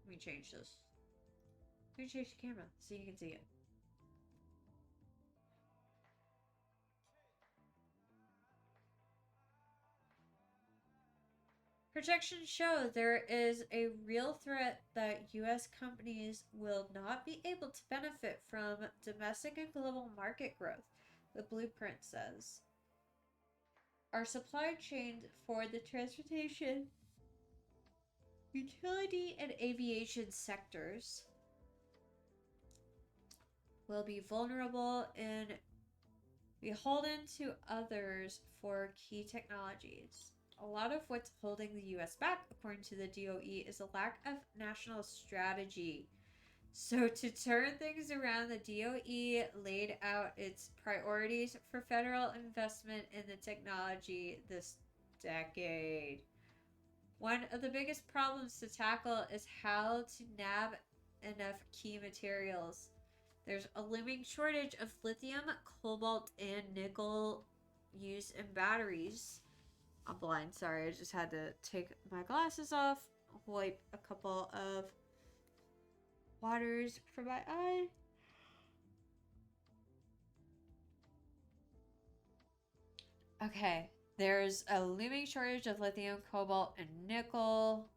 Let me change this. Let me change the camera so you can see it. Projections show there is a real threat that U.S. companies will not be able to benefit from domestic and global market growth, the blueprint says. Our supply chain for the transportation, utility, and aviation sectors will be vulnerable and beholden to others for key technologies. A lot of what's holding the US back, according to the DOE, is a lack of national strategy. So to turn things around, the DOE laid out its priorities for federal investment in the technology this decade. One of the biggest problems to tackle is how to nab enough key materials. There's a looming shortage of lithium, cobalt, and nickel used in batteries. I'm blind, sorry, I just had to take my glasses off, wipe a couple of waters from my eye. Okay, there's a looming shortage of lithium, cobalt, and nickel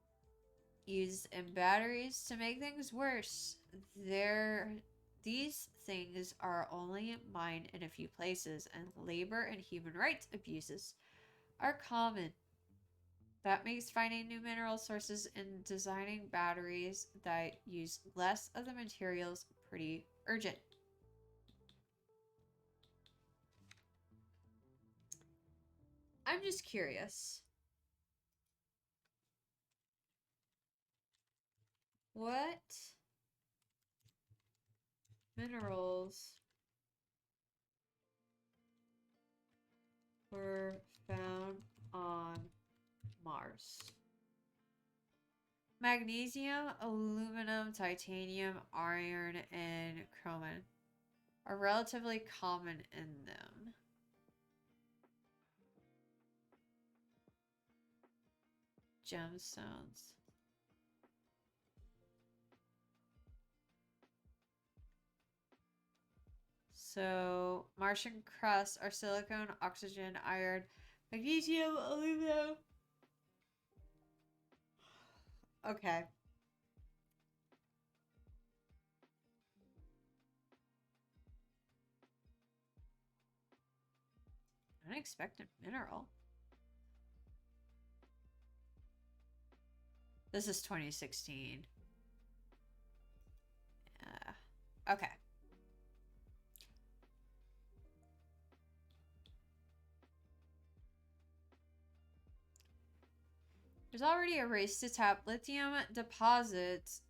used in batteries. To make things worse, these things are only mined in a few places, and labor and human rights abuses are common. That makes finding new mineral sources and designing batteries that use less of the materials pretty urgent. I'm just curious. What minerals were found on Mars? Magnesium, aluminum, titanium, iron, and chromium. are relatively common in them. Gemstones. So, Martian crusts are silicon, oxygen, iron, magnesium, aluminum. Okay. Unexpected mineral. This is 2016. Okay. There's already a race to tap lithium deposits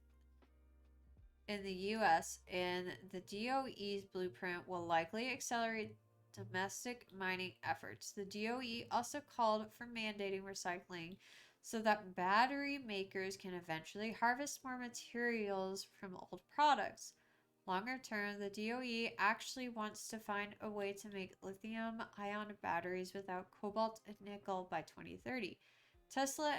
in the US, and the DOE's blueprint will likely accelerate domestic mining efforts. The DOE also called for mandating recycling so that battery makers can eventually harvest more materials from old products. Longer term, the DOE actually wants to find a way to make lithium ion batteries without cobalt and nickel by 2030. Tesla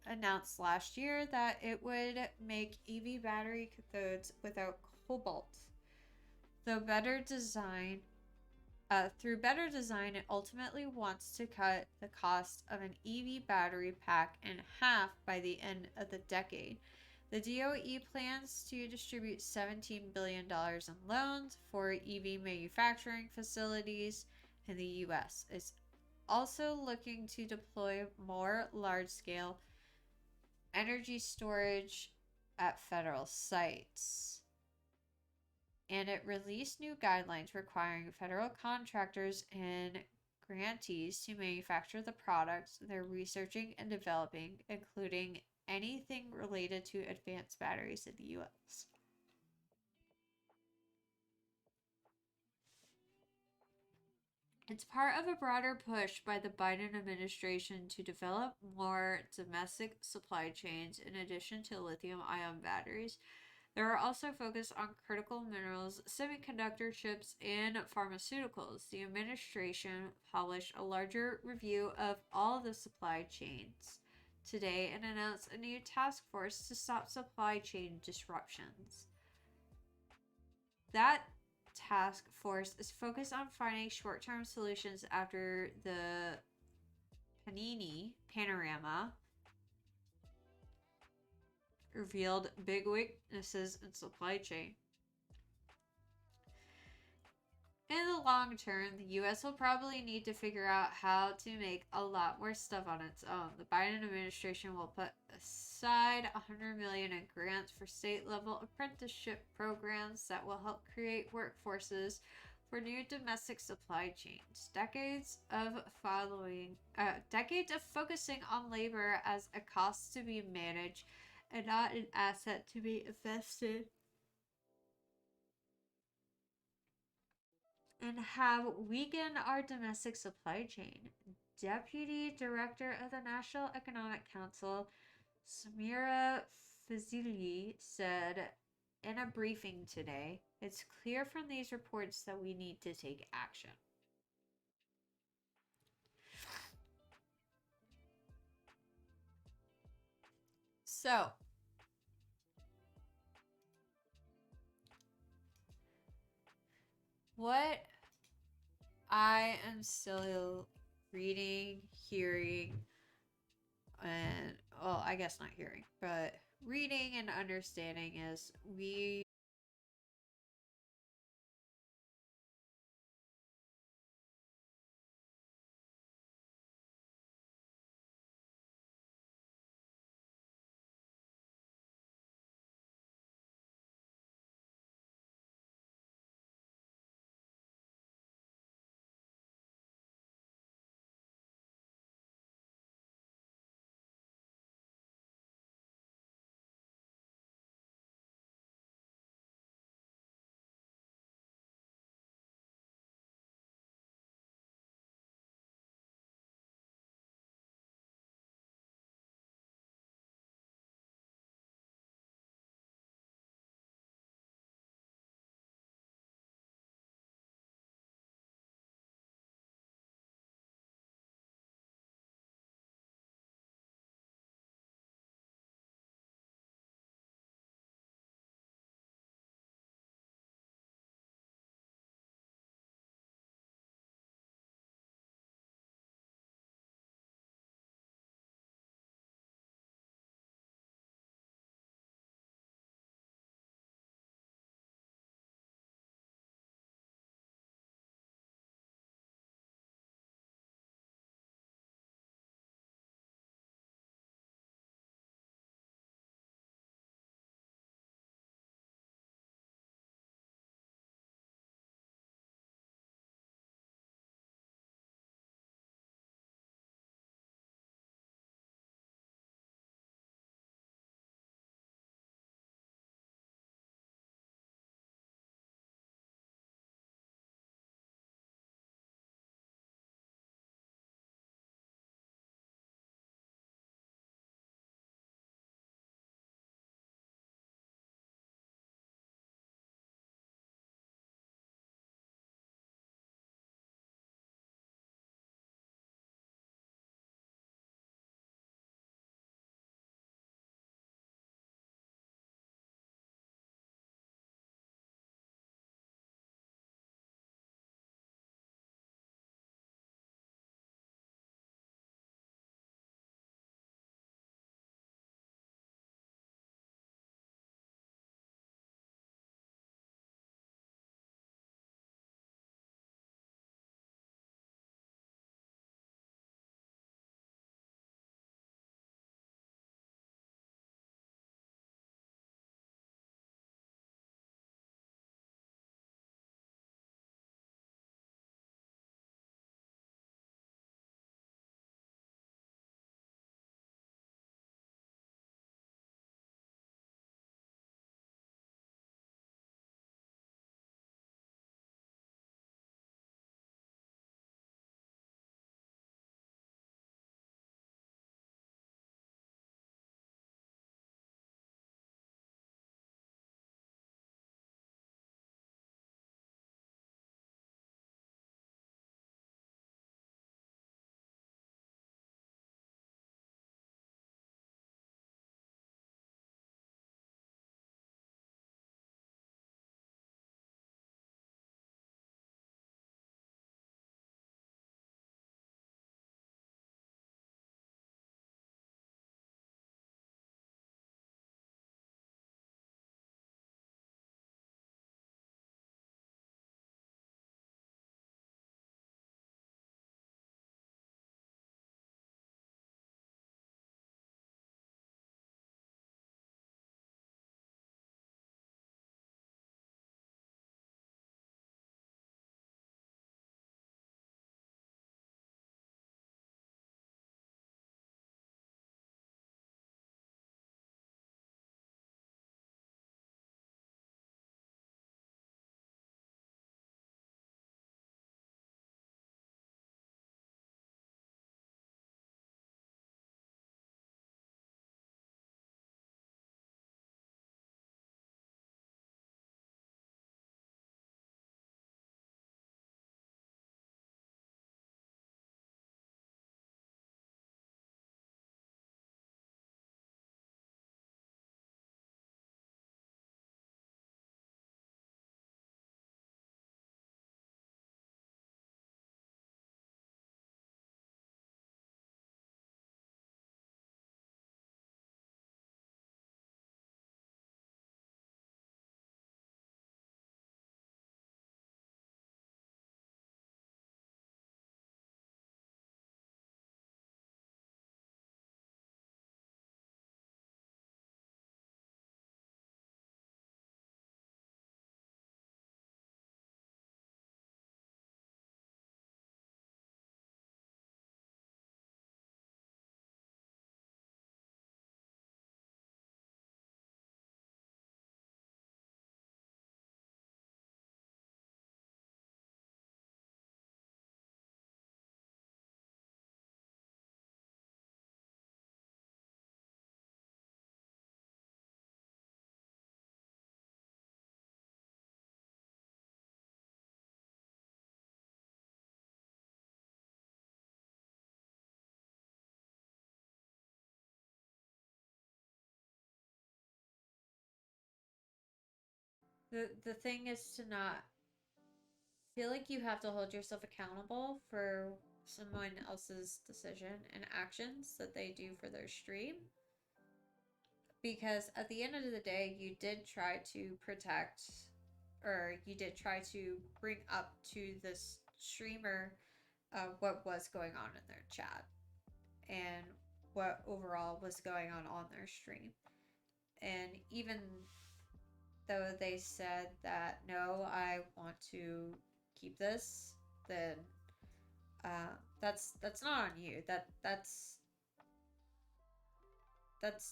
announced last year that it would make EV battery cathodes without cobalt. Through better design, it ultimately wants to cut the cost of an EV battery pack in half by the end of the decade. The DOE plans to distribute $17 billion in loans for EV manufacturing facilities in the US. It's also looking to deploy more large-scale energy storage at federal sites. And it released new guidelines requiring federal contractors and grantees to manufacture the products they're researching and developing, including anything related to advanced batteries in the US. It's part of a broader push by the Biden administration to develop more domestic supply chains in addition to lithium ion batteries. There are also focus on critical minerals, semiconductor chips, and pharmaceuticals. The administration published a larger review of all the supply chains today and announced a new task force to stop supply chain disruptions. That task force is focused on finding short-term solutions after the panorama revealed big weaknesses in supply chain. In the long term, the US will probably need to figure out how to make a lot more stuff on its own. The Biden administration will put aside $100 million in grants for state-level apprenticeship programs that will help create workforces for new domestic supply chains. Decades of focusing on labor as a cost to be managed and not an asset to be invested and have weakened our domestic supply chain. Deputy Director of the National Economic Council, Samira Fazili, said in a briefing today, "It's clear from these reports that we need to take action." So, what I am still reading, hearing, and, well, I guess not hearing, but reading and understanding is we The thing is to not feel like you have to hold yourself accountable for someone else's decision and actions that they do for their stream, because at the end of the day you did try to protect, or you did try to bring up to this streamer what was going on in their chat and what overall was going on their stream. And even though they said that no, I want to keep this, then that's not on you. That's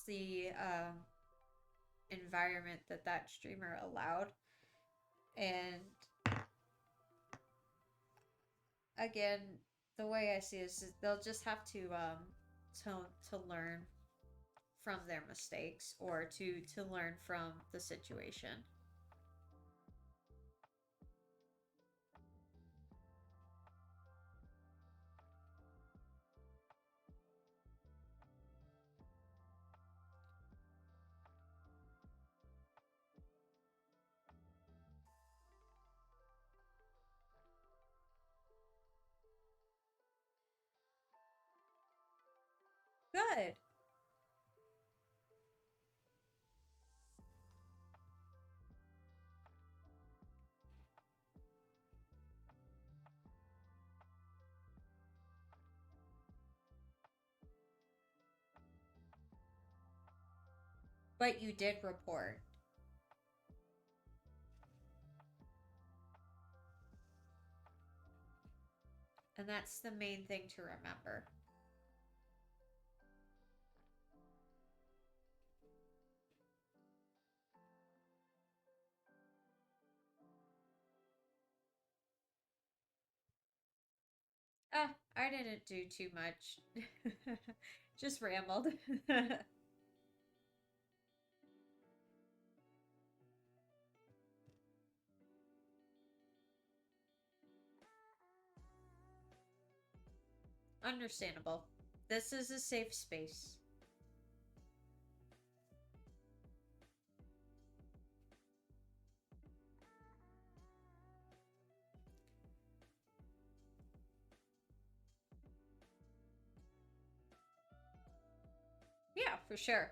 the environment that that streamer allowed. And again, the way I see it is they'll just have to to learn from their mistakes, or to learn from the situation. Good. But you did report. And that's the main thing to remember. Ah, I didn't do too much. Just rambled. Understandable. This is a safe space. Yeah, for sure.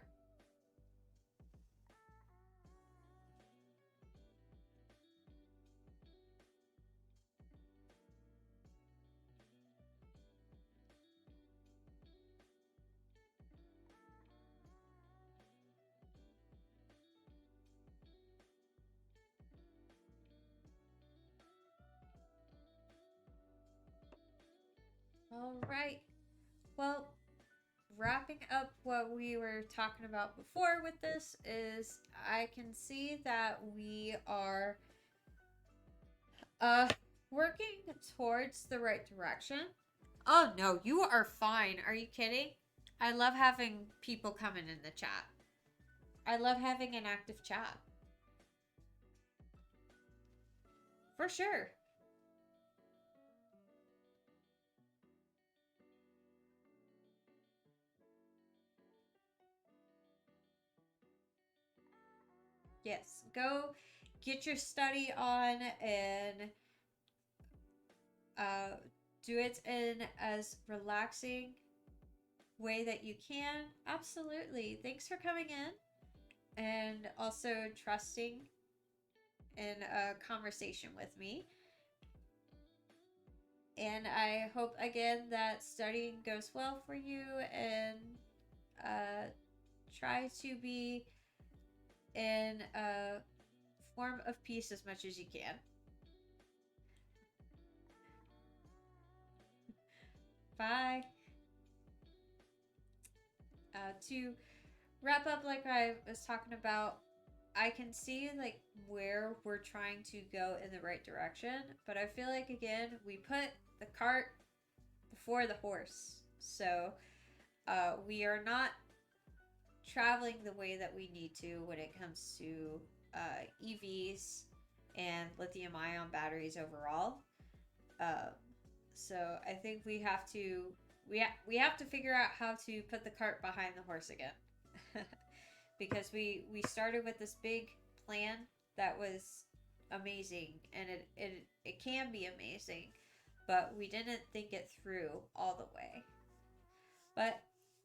All right. Well, wrapping up what we were talking about before with this is I can see that we are uh working towards the right direction. Oh no, you are fine. Are you kidding? I love having people coming in the chat. I love having an active chat. For sure. Yes. Go get your study on and uh, do it in as relaxing way that you can. Absolutely. Thanks for coming in and also trusting in a conversation with me. And I hope again that studying goes well for you, and uh, try to be in a form of peace as much as you can. Bye. To wrap up, like I was talking about, I can see like where we're trying to go in the right direction, but I feel like again we put the cart before the horse. So we are not traveling the way that we need to when it comes to EVs and lithium ion batteries overall. Um, so I think we have to we have to figure out how to put the cart behind the horse again. Because we started with this big plan that was amazing, and it can be amazing, but we didn't think it through all the way. But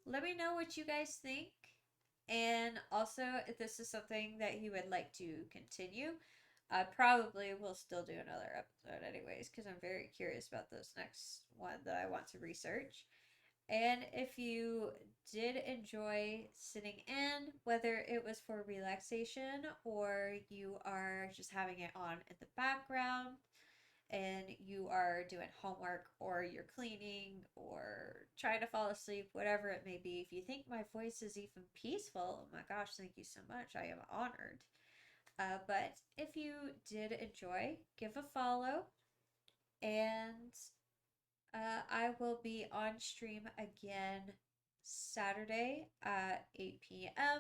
let me know what you guys think. And also, if this is something that you would like to continue, I probably will still do another episode, anyways, because I'm very curious about this next one that I want to research. And if you did enjoy sitting in, whether it was for relaxation or you are just having it on in the background, and you are doing homework or you're cleaning or trying to fall asleep, whatever it may be, if you think my voice is even peaceful, oh my gosh, thank you so much. I am honored. But if you did enjoy, give a follow, and I will be on stream again Saturday at 8 p.m.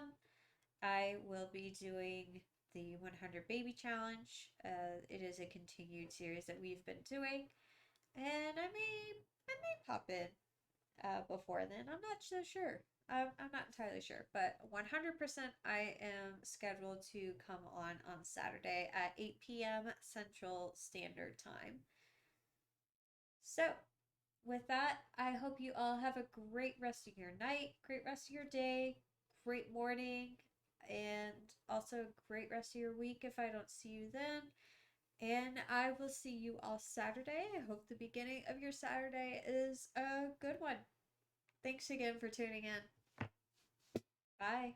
I will be doing the 100 Baby Challenge. It is a continued series that we've been doing, and I may pop in before then. I'm not so sure. I'm not entirely sure, but 100% I am scheduled to come on Saturday at 8 p.m. Central Standard Time. So, with that, I hope you all have a great rest of your night, great rest of your day, great morning, and also great rest of your week if I don't see you then. And I will see you all Saturday. I hope the beginning of your Saturday is a good one. Thanks again for tuning in. Bye.